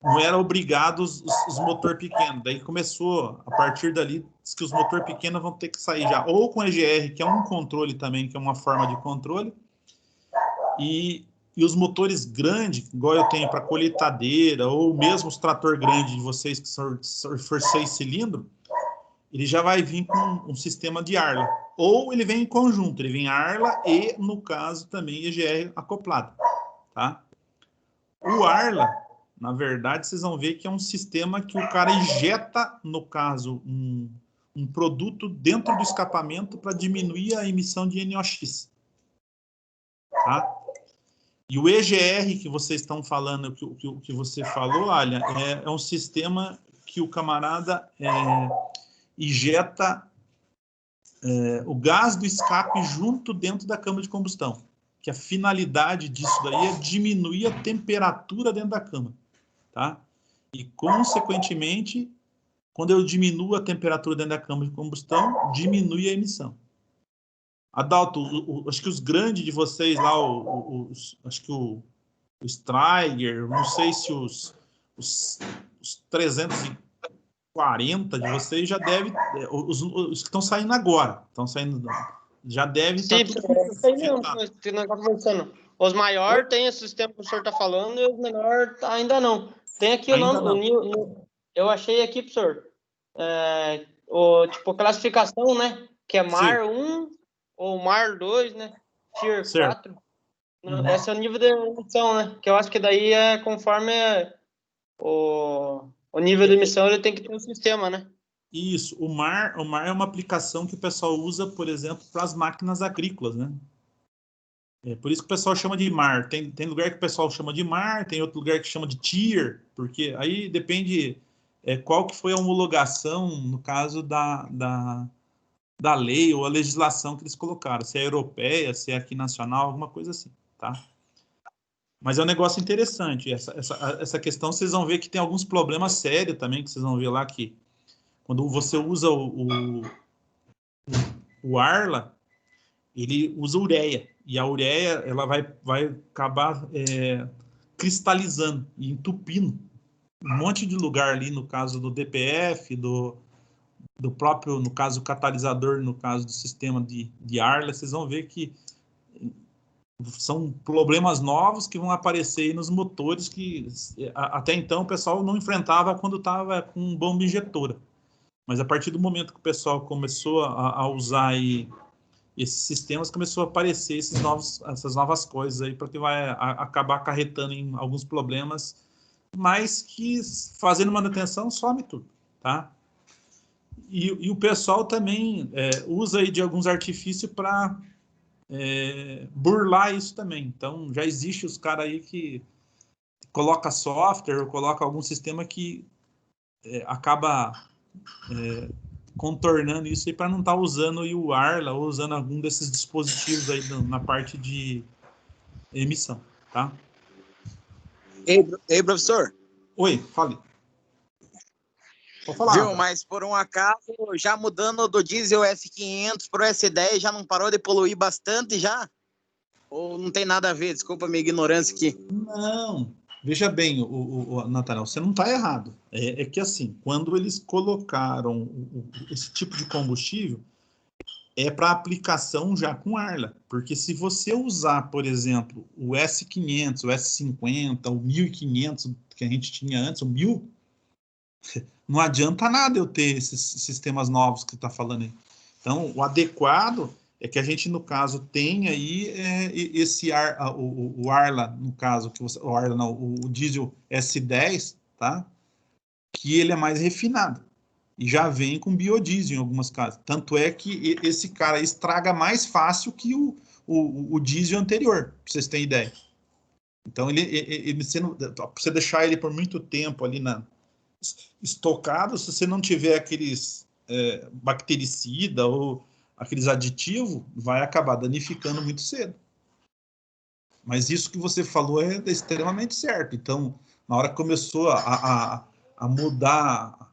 Speaker 1: não era obrigado os motor pequenos. Daí começou, a partir dali, que os motor pequenos vão ter que sair já, ou com EGR, que é um controle também, que é uma forma de controle, e os motores grandes, igual eu tenho para colheitadeira, ou mesmo os trator grandes de vocês, que for 6 cilindros, ele já vai vir com um sistema de Arla. Ou ele vem em conjunto, ele vem Arla e, no caso, também EGR acoplado. Tá? O Arla, na verdade, vocês vão ver que é um sistema que o cara injeta, no caso, um produto dentro do escapamento para diminuir a emissão de NOx. Tá? E o EGR que vocês estão falando, que você falou, Alia, é um sistema que o camarada injeta o gás do escape junto dentro da câmara de combustão. Que a finalidade disso daí é diminuir a temperatura dentro da câmara. Tá? E, consequentemente, quando eu diminuo a temperatura dentro da câmara de combustão, diminui a emissão. Adalto, acho que os grandes de vocês lá, acho que o Stryger, não sei se os 340 de vocês já devem, os que estão saindo agora, já devem estar tudo
Speaker 5: não está conversando. Os maiores tem esse sistema que o senhor está falando e os menores ainda não. Tem aqui o
Speaker 1: Ainda
Speaker 5: nome, eu achei aqui, professor, tipo, classificação, né? Que é MAR 1 ou MAR 2, né? Tier
Speaker 1: Certo.
Speaker 5: 4. Esse é o nível de emissão, né? Que eu acho que daí é conforme o nível de emissão, ele tem que ter um sistema, né?
Speaker 1: Isso, o MAR é uma aplicação que o pessoal usa, por exemplo, para as máquinas agrícolas, né? É por isso que o pessoal chama de MAR. Tem lugar que o pessoal chama de MAR, tem outro lugar que chama de Tier, porque aí depende qual que foi a homologação, no caso da lei ou a legislação que eles colocaram, se é europeia, se é aqui nacional, alguma coisa assim, tá? Mas é um negócio interessante. Essa questão, vocês vão ver que tem alguns problemas sérios também, que vocês vão ver lá que quando você usa o Arla, ele usa ureia. E a ureia, ela vai acabar cristalizando e entupindo um monte de lugar ali, no caso do DPF, do próprio, no caso, o catalisador, no caso do sistema de Arla. Vocês vão ver que são problemas novos que vão aparecer aí nos motores que até então o pessoal não enfrentava quando estava com bomba injetora. Mas a partir do momento que o pessoal começou a usar aí esses sistemas, começou a aparecer essas novas coisas aí, porque vai acabar acarretando em alguns problemas, mas que fazendo manutenção some tudo, tá? E o pessoal também usa aí de alguns artifícios para burlar isso também. Então, já existe os caras aí que coloca software ou coloca algum sistema que acaba contornando isso aí para não estar usando o Arla ou usando algum desses dispositivos aí na parte de emissão, tá?
Speaker 3: Ei, professor.
Speaker 1: Oi, fale. Vou falar.
Speaker 3: Viu, mas por um acaso, já mudando do diesel S500 para o S10, já não parou de poluir bastante já? Ou não tem nada a ver? Desculpa a minha ignorância aqui.
Speaker 1: Não, veja bem, Natanael, você não está errado. É que assim, quando eles colocaram esse tipo de combustível, é para aplicação já com Arla. Porque se você usar, por exemplo, o S500, o S50, o 1500 que a gente tinha antes, o 1000, não adianta nada eu ter esses sistemas novos que está falando aí. Então, o adequado é que a gente, no caso, tenha aí esse o Arla, no caso, o Arla não, o diesel S10, tá? Que ele é mais refinado. E já vem com biodiesel em algumas casas. Tanto é que esse cara estraga mais fácil que o diesel anterior, para vocês terem ideia. Então, para você deixar ele por muito tempo ali estocado, se você não tiver aqueles bactericida ou aqueles aditivos, vai acabar danificando muito cedo. Mas isso que você falou é extremamente certo. Então, na hora que começou a mudar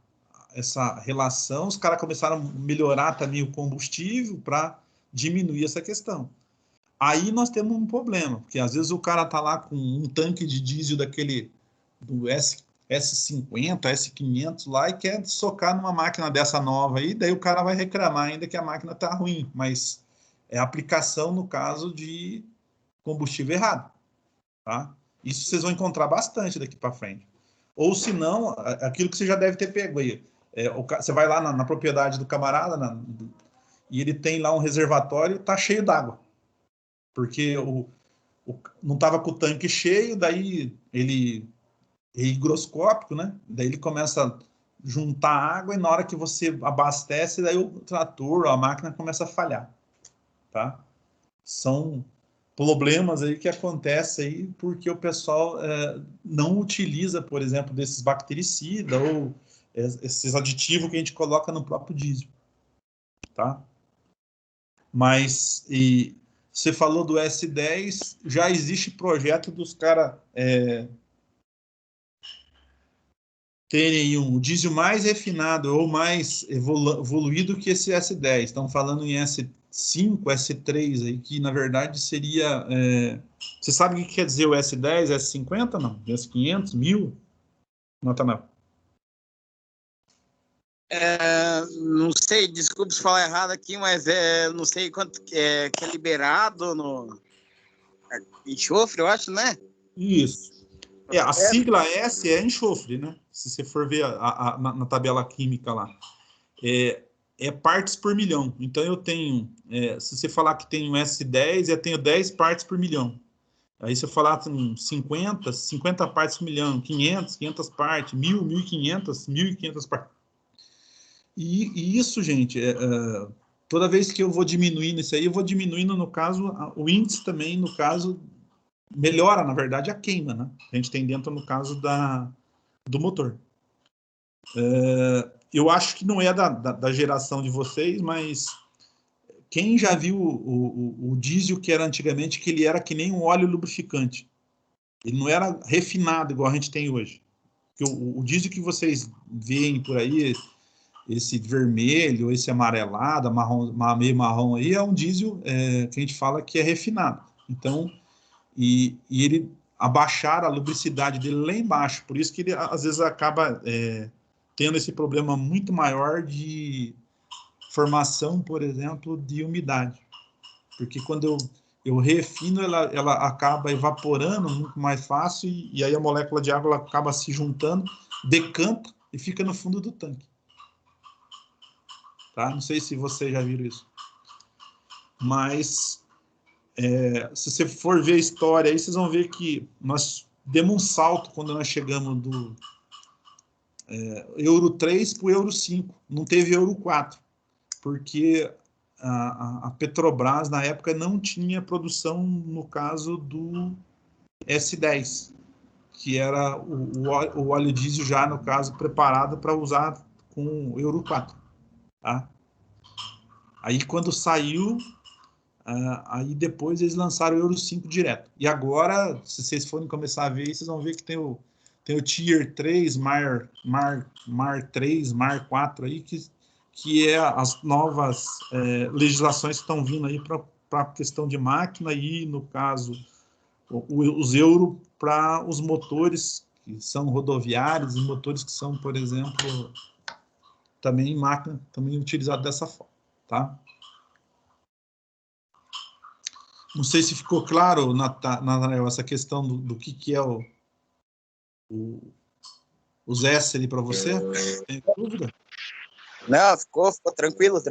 Speaker 1: essa relação, os caras começaram a melhorar também o combustível para diminuir essa questão. Aí nós temos um problema, porque às vezes o cara tá lá com um tanque de diesel do S50, S500 lá e quer socar numa máquina dessa nova aí, daí o cara vai reclamar ainda que a máquina tá ruim, mas é aplicação no caso de combustível errado, tá? Isso vocês vão encontrar bastante daqui para frente. Ou se não, aquilo que você já deve ter pego aí. Você vai lá na propriedade do camarada e ele tem lá um reservatório e tá cheio d'água. Porque não estava com o tanque cheio, daí ele é higroscópico, né? Daí ele começa a juntar água e na hora que você abastece, daí o trator, a máquina começa a falhar, tá? São problemas aí que acontecem aí porque o pessoal não utiliza, por exemplo, desses bactericidas ou esses aditivos que a gente coloca no próprio diesel, tá? Mas você falou do S10, já existe projeto dos caras terem um diesel mais refinado ou mais evoluído que esse S10. Estão falando em S5, S3, aí, que na verdade seria... Você sabe o que quer dizer o S10, S50, não? S500, 1000? Natanael.
Speaker 3: Não sei, desculpe se falar errado aqui, mas não sei quanto que é liberado Enxofre, eu acho, né?
Speaker 1: Isso. A sigla S é enxofre, né? Se você for ver na tabela química lá. É partes por milhão. Então, eu tenho... se você falar que tem um S10, eu tenho 10 partes por milhão. Aí, se eu falar com 50 partes por milhão, 500 partes, 1.000, 1.500, 1.500 partes. E isso, gente, toda vez que eu vou diminuindo isso aí, eu vou diminuindo, no caso, o índice também, no caso, melhora, na verdade, a queima, né? A gente tem dentro, no caso, do motor. Eu acho que não é da geração de vocês, mas quem já viu o diesel que era antigamente, que ele era que nem um óleo lubrificante. Ele não era refinado igual a gente tem hoje. Porque o diesel que vocês veem por aí, esse vermelho, esse amarelado, meio marrom aí, é um diesel que a gente fala que é refinado. Então, e ele abaixar a lubricidade dele lá embaixo. Por isso que ele, às vezes, acaba tendo esse problema muito maior de formação, por exemplo, de umidade. Porque quando eu refino, ela acaba evaporando muito mais fácil e aí a molécula de água ela acaba se juntando, decanta e fica no fundo do tanque. Tá? Não sei se vocês já viram isso. Mas, se você for ver a história, aí vocês vão ver que nós demos um salto quando nós chegamos do Euro 3 para o Euro 5. Não teve Euro 4, porque a Petrobras, na época, não tinha produção, no caso do S10, que era o óleo diesel já, no caso, preparado para usar com Euro 4. Tá? Aí, quando saiu, aí depois eles lançaram o Euro 5 direto. E agora, se vocês forem começar a ver, vocês vão ver que tem o Tier 3, Mar 3, Mar 4 aí, que é as novas legislações que estão vindo aí para a questão de máquina e, no caso, os Euro para os motores que são rodoviários e motores que são, por exemplo, também máquina, também utilizado dessa forma, tá? Não sei se ficou claro, Natanael, essa questão do que é os S ali para você? Tem dúvida?
Speaker 3: Não, ficou tranquilo.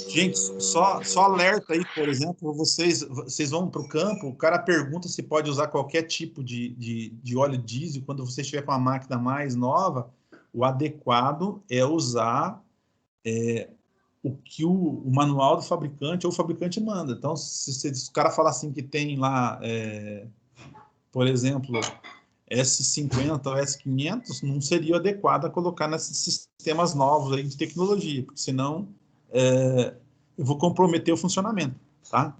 Speaker 1: Gente, só alerta aí, por exemplo, vocês vão para o campo, o cara pergunta se pode usar qualquer tipo de óleo diesel quando você estiver com a máquina mais nova. O adequado é usar o que o manual do fabricante ou o fabricante manda. Então, se o cara falar assim que tem lá, por exemplo, S50 ou S500, não seria adequado a colocar nesses sistemas novos aí de tecnologia, porque senão eu vou comprometer o funcionamento, tá?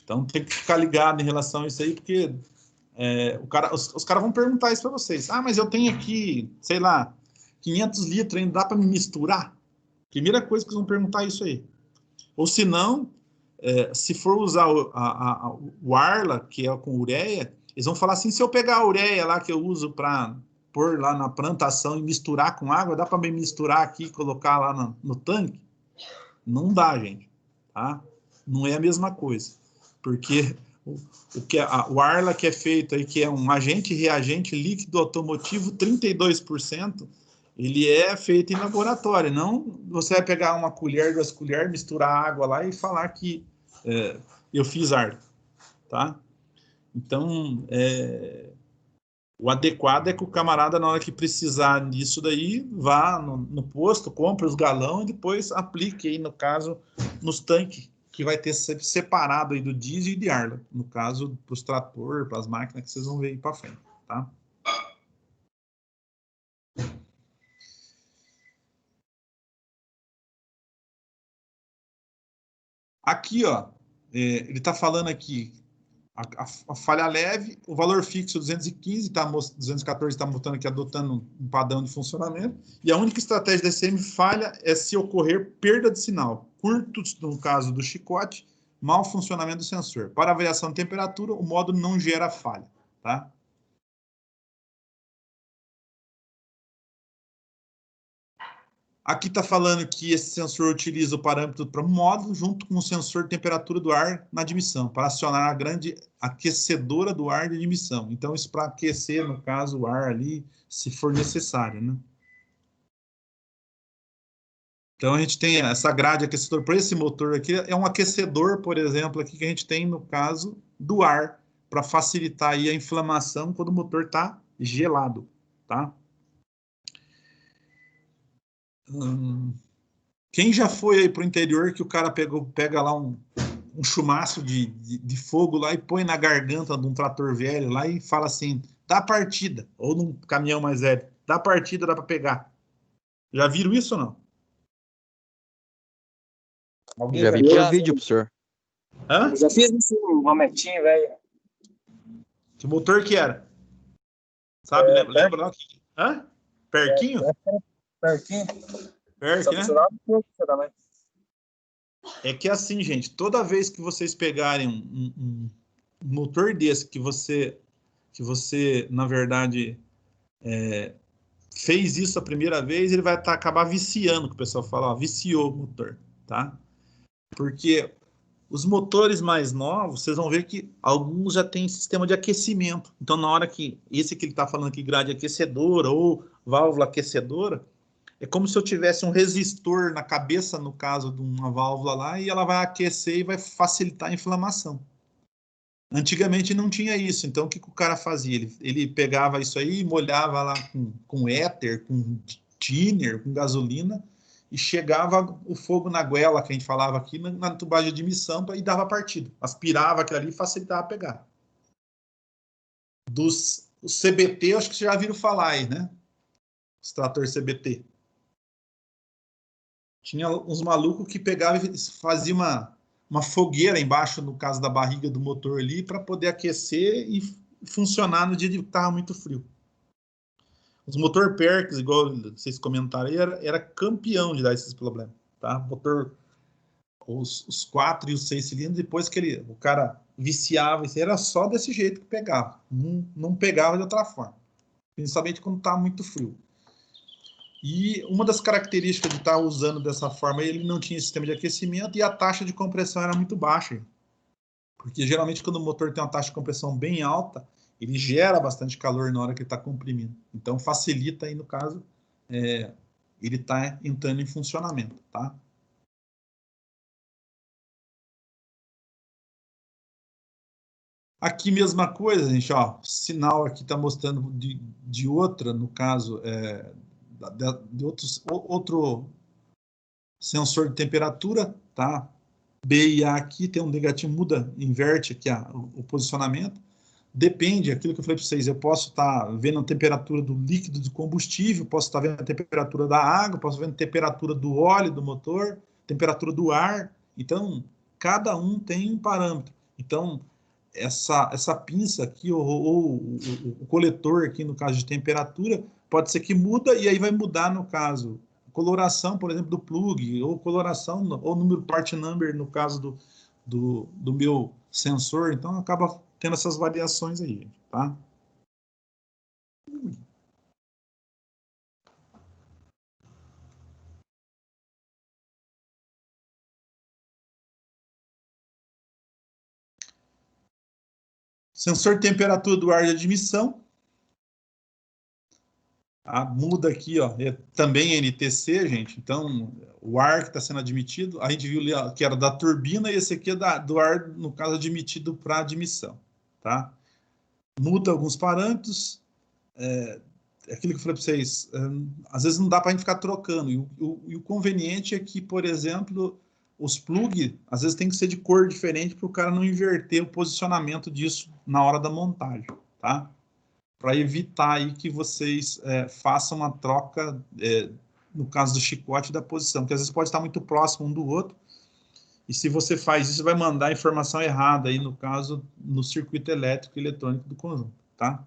Speaker 1: Então, tem que ficar ligado em relação a isso aí, porque os caras vão perguntar isso para vocês. Ah, mas eu tenho aqui, sei lá, 500 litros, ainda dá para me misturar? Primeira coisa que eles vão perguntar é isso aí. Ou se não, se for usar o Arla, que é com ureia, eles vão falar assim, se eu pegar a ureia lá que eu uso para pôr lá na plantação e misturar com água, dá para me misturar aqui e colocar lá no tanque? Não dá, gente. Tá? Não é a mesma coisa. Porque o Arla que é feito aí, que é um agente reagente líquido automotivo, 32%, ele é feito em laboratório. Não você vai pegar uma colher, 2 colheres, misturar água lá e falar que eu fiz Arla. Tá? Então, o adequado é que o camarada, na hora que precisar disso daí, vá no posto, compre os galões e depois aplique aí, no caso, nos tanques, que vai ter separado aí do diesel e de Arla. No caso, para os tratores, para as máquinas que vocês vão ver aí para frente, tá? Aqui, ó, ele está falando aqui, a falha leve, o valor fixo 215, 214 está mostrando aqui, adotando um padrão de funcionamento, e a única estratégia da SM falha é se ocorrer perda de sinal, curtos no caso do chicote, mau funcionamento do sensor. Para a variação de temperatura, o módulo não gera falha, tá? Aqui está falando que esse sensor utiliza o parâmetro para módulo junto com o sensor de temperatura do ar na admissão, para acionar a grande aquecedora do ar de admissão. Então, isso para aquecer, no caso, o ar ali, se for necessário, né? Então, a gente tem essa grade aquecedora para esse motor aqui, é um aquecedor, por exemplo, aqui que a gente tem no caso do ar, para facilitar aí a inflamação quando o motor está gelado, tá? Quem já foi aí para o interior que o cara pega lá um chumaço de fogo lá e põe na garganta de um trator velho lá e fala assim, dá partida, ou num caminhão mais velho, dá partida, dá para pegar. Já viram isso ou não?
Speaker 4: Alguém
Speaker 2: Já vi
Speaker 4: viu?
Speaker 2: por vídeo, professor.
Speaker 1: Hã?
Speaker 4: Eu já fiz isso, um momentinho, velho.
Speaker 1: Que motor que era? Sabe, lembra lá? Hã? Perquinho?
Speaker 4: Perquinho.
Speaker 1: Perk,
Speaker 4: Só
Speaker 1: né?
Speaker 4: funcionava um pouco, também.
Speaker 1: É que assim, gente, toda vez que vocês pegarem um motor desse que você na verdade, fez isso a primeira vez, ele vai acabar viciando, que o pessoal fala, ó, viciou o motor, tá? Porque os motores mais novos, vocês vão ver que alguns já têm sistema de aquecimento. Então, na hora que esse que ele está falando aqui, grade aquecedora ou válvula aquecedora, é como se eu tivesse um resistor na cabeça, no caso de uma válvula lá, e ela vai aquecer e vai facilitar a inflamação. Antigamente não tinha isso, então o que o cara fazia? Ele pegava isso aí, molhava lá com éter, com thinner, com gasolina, e chegava o fogo na goela, que a gente falava aqui, na tubagem de admissão, e dava partido. Aspirava aquilo ali e facilitava a pegar. Os CBT, acho que vocês já viram falar aí, né? Os trator CBT. Tinha uns malucos que pegavam e faziam uma fogueira embaixo, no caso da barriga do motor ali, para poder aquecer e funcionar no dia que estava muito frio. Os motor Perkins, igual vocês comentaram aí, era campeão de dar esses problemas, tá? Motor, os 4 e os 6 cilindros, depois que o cara viciava, era só desse jeito que pegava. Não pegava de outra forma. Principalmente quando está muito frio. E uma das características de estar usando dessa forma, ele não tinha sistema de aquecimento e a taxa de compressão era muito baixa. Porque geralmente quando o motor tem uma taxa de compressão bem alta, ele gera bastante calor na hora que ele está comprimindo. Então facilita aí, no caso, ele está entrando em funcionamento, tá? Aqui mesma coisa, gente, ó, sinal aqui está mostrando de outra, no caso, de outro sensor de temperatura, tá? B e A aqui tem um negativo, muda, inverte aqui o posicionamento. Depende, aquilo que eu falei para vocês, eu posso estar vendo a temperatura do líquido de combustível, posso estar vendo a temperatura da água, posso ver a temperatura do óleo do motor, temperatura do ar. Então, cada um tem um parâmetro. Então, essa pinça aqui, ou o coletor aqui, no caso de temperatura, pode ser que muda, e aí vai mudar, no caso, coloração, por exemplo, do plug, ou coloração, ou número part number, no caso do meu sensor. Então, acaba tendo essas variações aí, tá? Sensor de temperatura do ar de admissão. Muda aqui, ó, é também NTC, gente. Então, o ar que está sendo admitido, a gente viu ali, ó, que era da turbina, e esse aqui é do ar, no caso, admitido para admissão, tá? Muda alguns parâmetros. Aquilo que eu falei para vocês, às vezes não dá para a gente ficar trocando. E o conveniente é que, por exemplo, os plugs, às vezes tem que ser de cor diferente para o cara não inverter o posicionamento disso na hora da montagem, tá? Para evitar aí que vocês façam uma troca, no caso do chicote, da posição, porque às vezes pode estar muito próximo um do outro, e se você faz isso, vai mandar a informação errada aí, no caso, no circuito elétrico e eletrônico do conjunto, tá?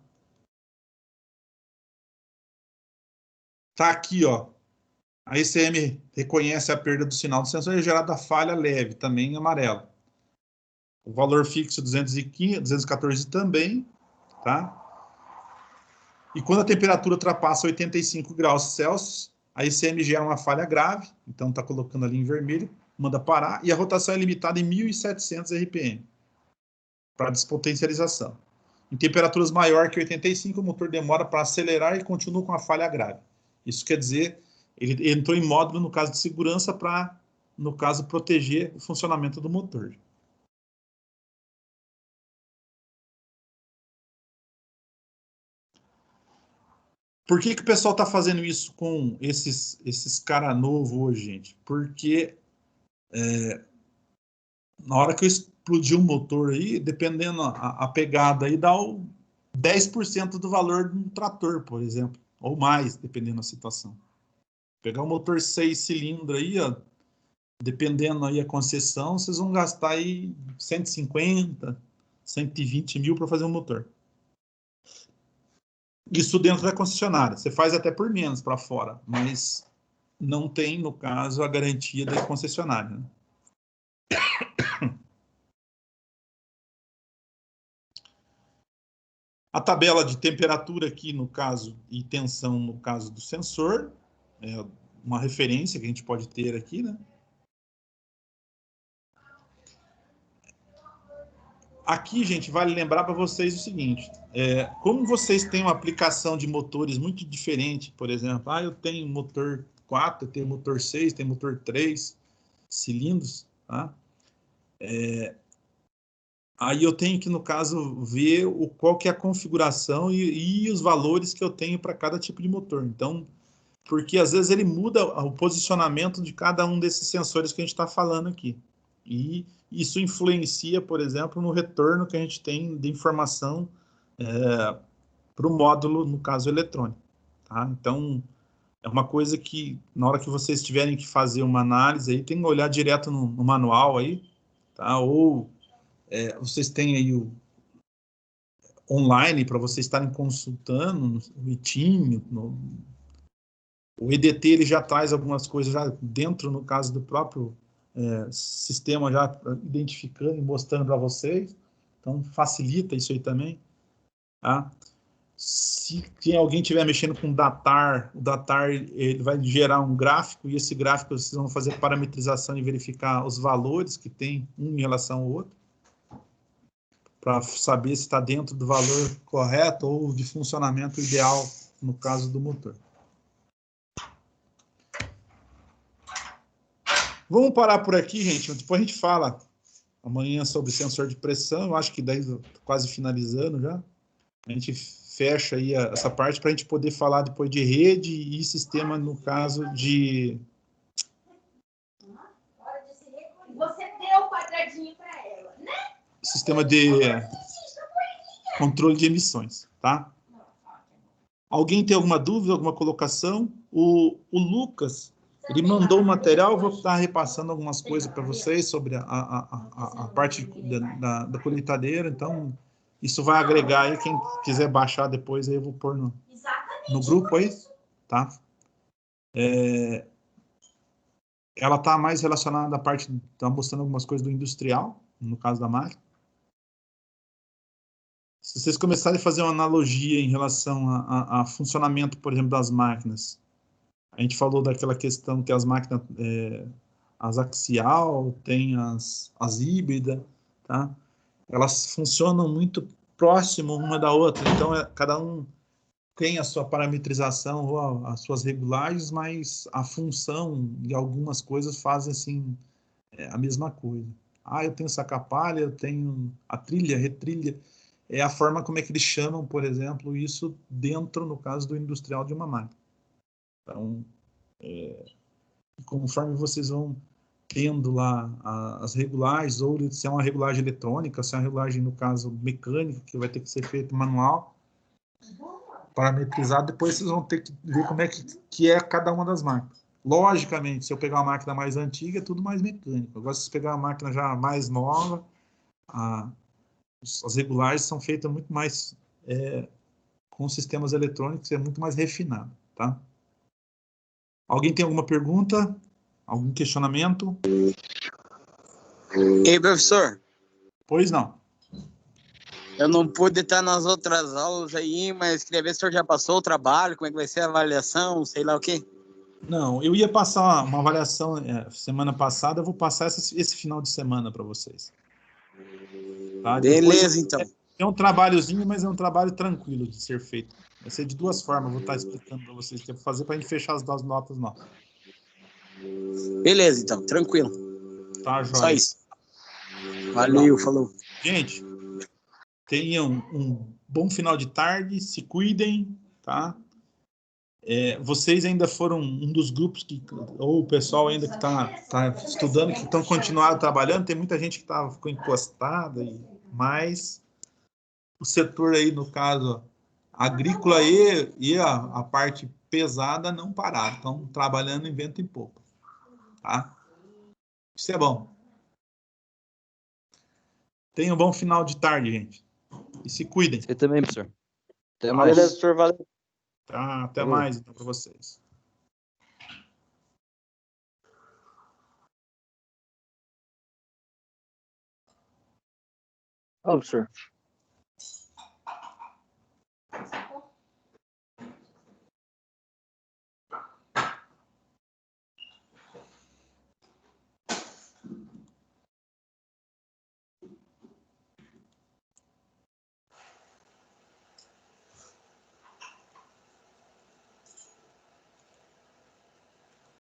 Speaker 1: Tá aqui, ó. A ECM reconhece a perda do sinal do sensor e é gerada a falha leve, também em amarelo. O valor fixo 215, 214 também, tá? E quando a temperatura ultrapassa 85 graus Celsius, a ICM gera uma falha grave, então está colocando ali em vermelho, manda parar, e a rotação é limitada em 1.700 RPM para despotencialização. Em temperaturas maior que 85, o motor demora para acelerar e continua com a falha grave. Isso quer dizer, ele entrou em módulo, no caso de segurança, para, no caso, proteger o funcionamento do motor. Por que o pessoal está fazendo isso com esses cara novo hoje, gente? Porque na hora que eu explodir o motor aí, dependendo a pegada aí, dá o 10% do valor de um trator, por exemplo. Ou mais, dependendo da situação. Pegar um motor 6 cilindros aí, ó, dependendo aí a concessão, vocês vão gastar aí 150, 120 mil para fazer um motor. Isso dentro da concessionária. Você faz até por menos para fora, mas não tem, no caso, a garantia da concessionária. Né? A tabela de temperatura aqui, no caso, e tensão, no caso do sensor, é uma referência que a gente pode ter aqui, né? Aqui, gente, vale lembrar para vocês o seguinte, como vocês têm uma aplicação de motores muito diferente, por exemplo, eu tenho motor 4, eu tenho motor 6, tenho motor 3 cilindros, tá? Aí eu tenho que, no caso, ver qual que é a configuração e os valores que eu tenho para cada tipo de motor. Então, porque às vezes ele muda o posicionamento de cada um desses sensores que a gente está falando aqui. E isso influencia, por exemplo, no retorno que a gente tem de informação para o módulo, no caso, eletrônico. Tá? Então, é uma coisa que, na hora que vocês tiverem que fazer uma análise, aí tem que olhar direto no manual aí, tá? Ou vocês têm aí o online para vocês estarem consultando o ITIM, o EDT ele já traz algumas coisas já dentro, no caso do próprio sistema, já identificando e mostrando para vocês, então facilita isso aí também. Tá? Se alguém estiver mexendo com o datar ele vai gerar um gráfico, e esse gráfico vocês vão fazer parametrização e verificar os valores que tem um em relação ao outro, para saber se está dentro do valor correto ou de funcionamento ideal, no caso do motor. Vamos parar por aqui, gente. Depois a gente fala amanhã sobre sensor de pressão. Eu acho que daí quase finalizando já. A gente fecha aí essa parte para a gente poder falar depois de rede e sistema, no caso de...
Speaker 7: Você deu o quadradinho para ela, né?
Speaker 1: Sistema de controle de emissões, tá? Alguém tem alguma dúvida, alguma colocação? O Lucas, ele mandou o material, eu vou estar repassando algumas coisas para vocês sobre a parte da colheitadeira, então isso vai agregar aí, quem quiser baixar depois, aí eu vou pôr no grupo aí, tá? Ela está mais relacionada à parte, está mostrando algumas coisas do industrial, no caso da máquina. Se vocês começarem a fazer uma analogia em relação a funcionamento, por exemplo, das máquinas, a gente falou daquela questão que as máquinas, as axial, tem as híbridas, tá? Elas funcionam muito próximo uma da outra, então cada um tem a sua parametrização ou as suas regulagens, mas a função de algumas coisas fazem assim, a mesma coisa. Eu tenho saca-palha, eu tenho a trilha, retrilha, é a forma como é que eles chamam, por exemplo, isso dentro, no caso do industrial de uma máquina. Então, conforme vocês vão tendo lá as regulagens, ou se é uma regulagem eletrônica, se é uma regulagem, no caso, mecânica, que vai ter que ser feito manual, parametrizado, depois vocês vão ter que ver como é que é cada uma das máquinas. Logicamente, se eu pegar uma máquina mais antiga, é tudo mais mecânico. Agora, se você pegar uma máquina já mais nova, as regulagens são feitas muito mais com sistemas eletrônicos, é muito mais refinado, tá? Alguém tem alguma pergunta? Algum questionamento?
Speaker 3: Ei, professor.
Speaker 1: Pois não.
Speaker 3: Eu não pude estar nas outras aulas aí, mas queria ver se o senhor já passou o trabalho, como é que vai ser a avaliação, sei lá o quê.
Speaker 1: Não, eu ia passar uma avaliação semana passada, eu vou passar esse final de semana para vocês. Tá?
Speaker 3: Beleza, então.
Speaker 1: É um trabalhozinho, mas é um trabalho tranquilo de ser feito. Vai ser de duas formas, eu vou estar explicando para vocês o que eu vou fazer para a gente fechar as duas notas nossas.
Speaker 3: Beleza, então, tranquilo.
Speaker 1: Tá,
Speaker 3: Só
Speaker 1: joia.
Speaker 3: isso. Valeu, falou.
Speaker 1: Gente, tenham um bom final de tarde, se cuidem, tá? Vocês ainda foram um dos grupos que, ou o pessoal ainda que está estudando, que estão continuando trabalhando, tem muita gente que ficou encostada, mas o setor aí, no caso, agrícola e a parte pesada não pararam, estão trabalhando em vento em popa, tá? Isso é bom. Tenham um bom final de tarde, gente. E se cuidem.
Speaker 2: Você também, professor. Até mais.
Speaker 5: Beleza, professor, valeu.
Speaker 1: Tá, até
Speaker 2: Falou.
Speaker 1: mais, então, para vocês.
Speaker 2: Ô, professor.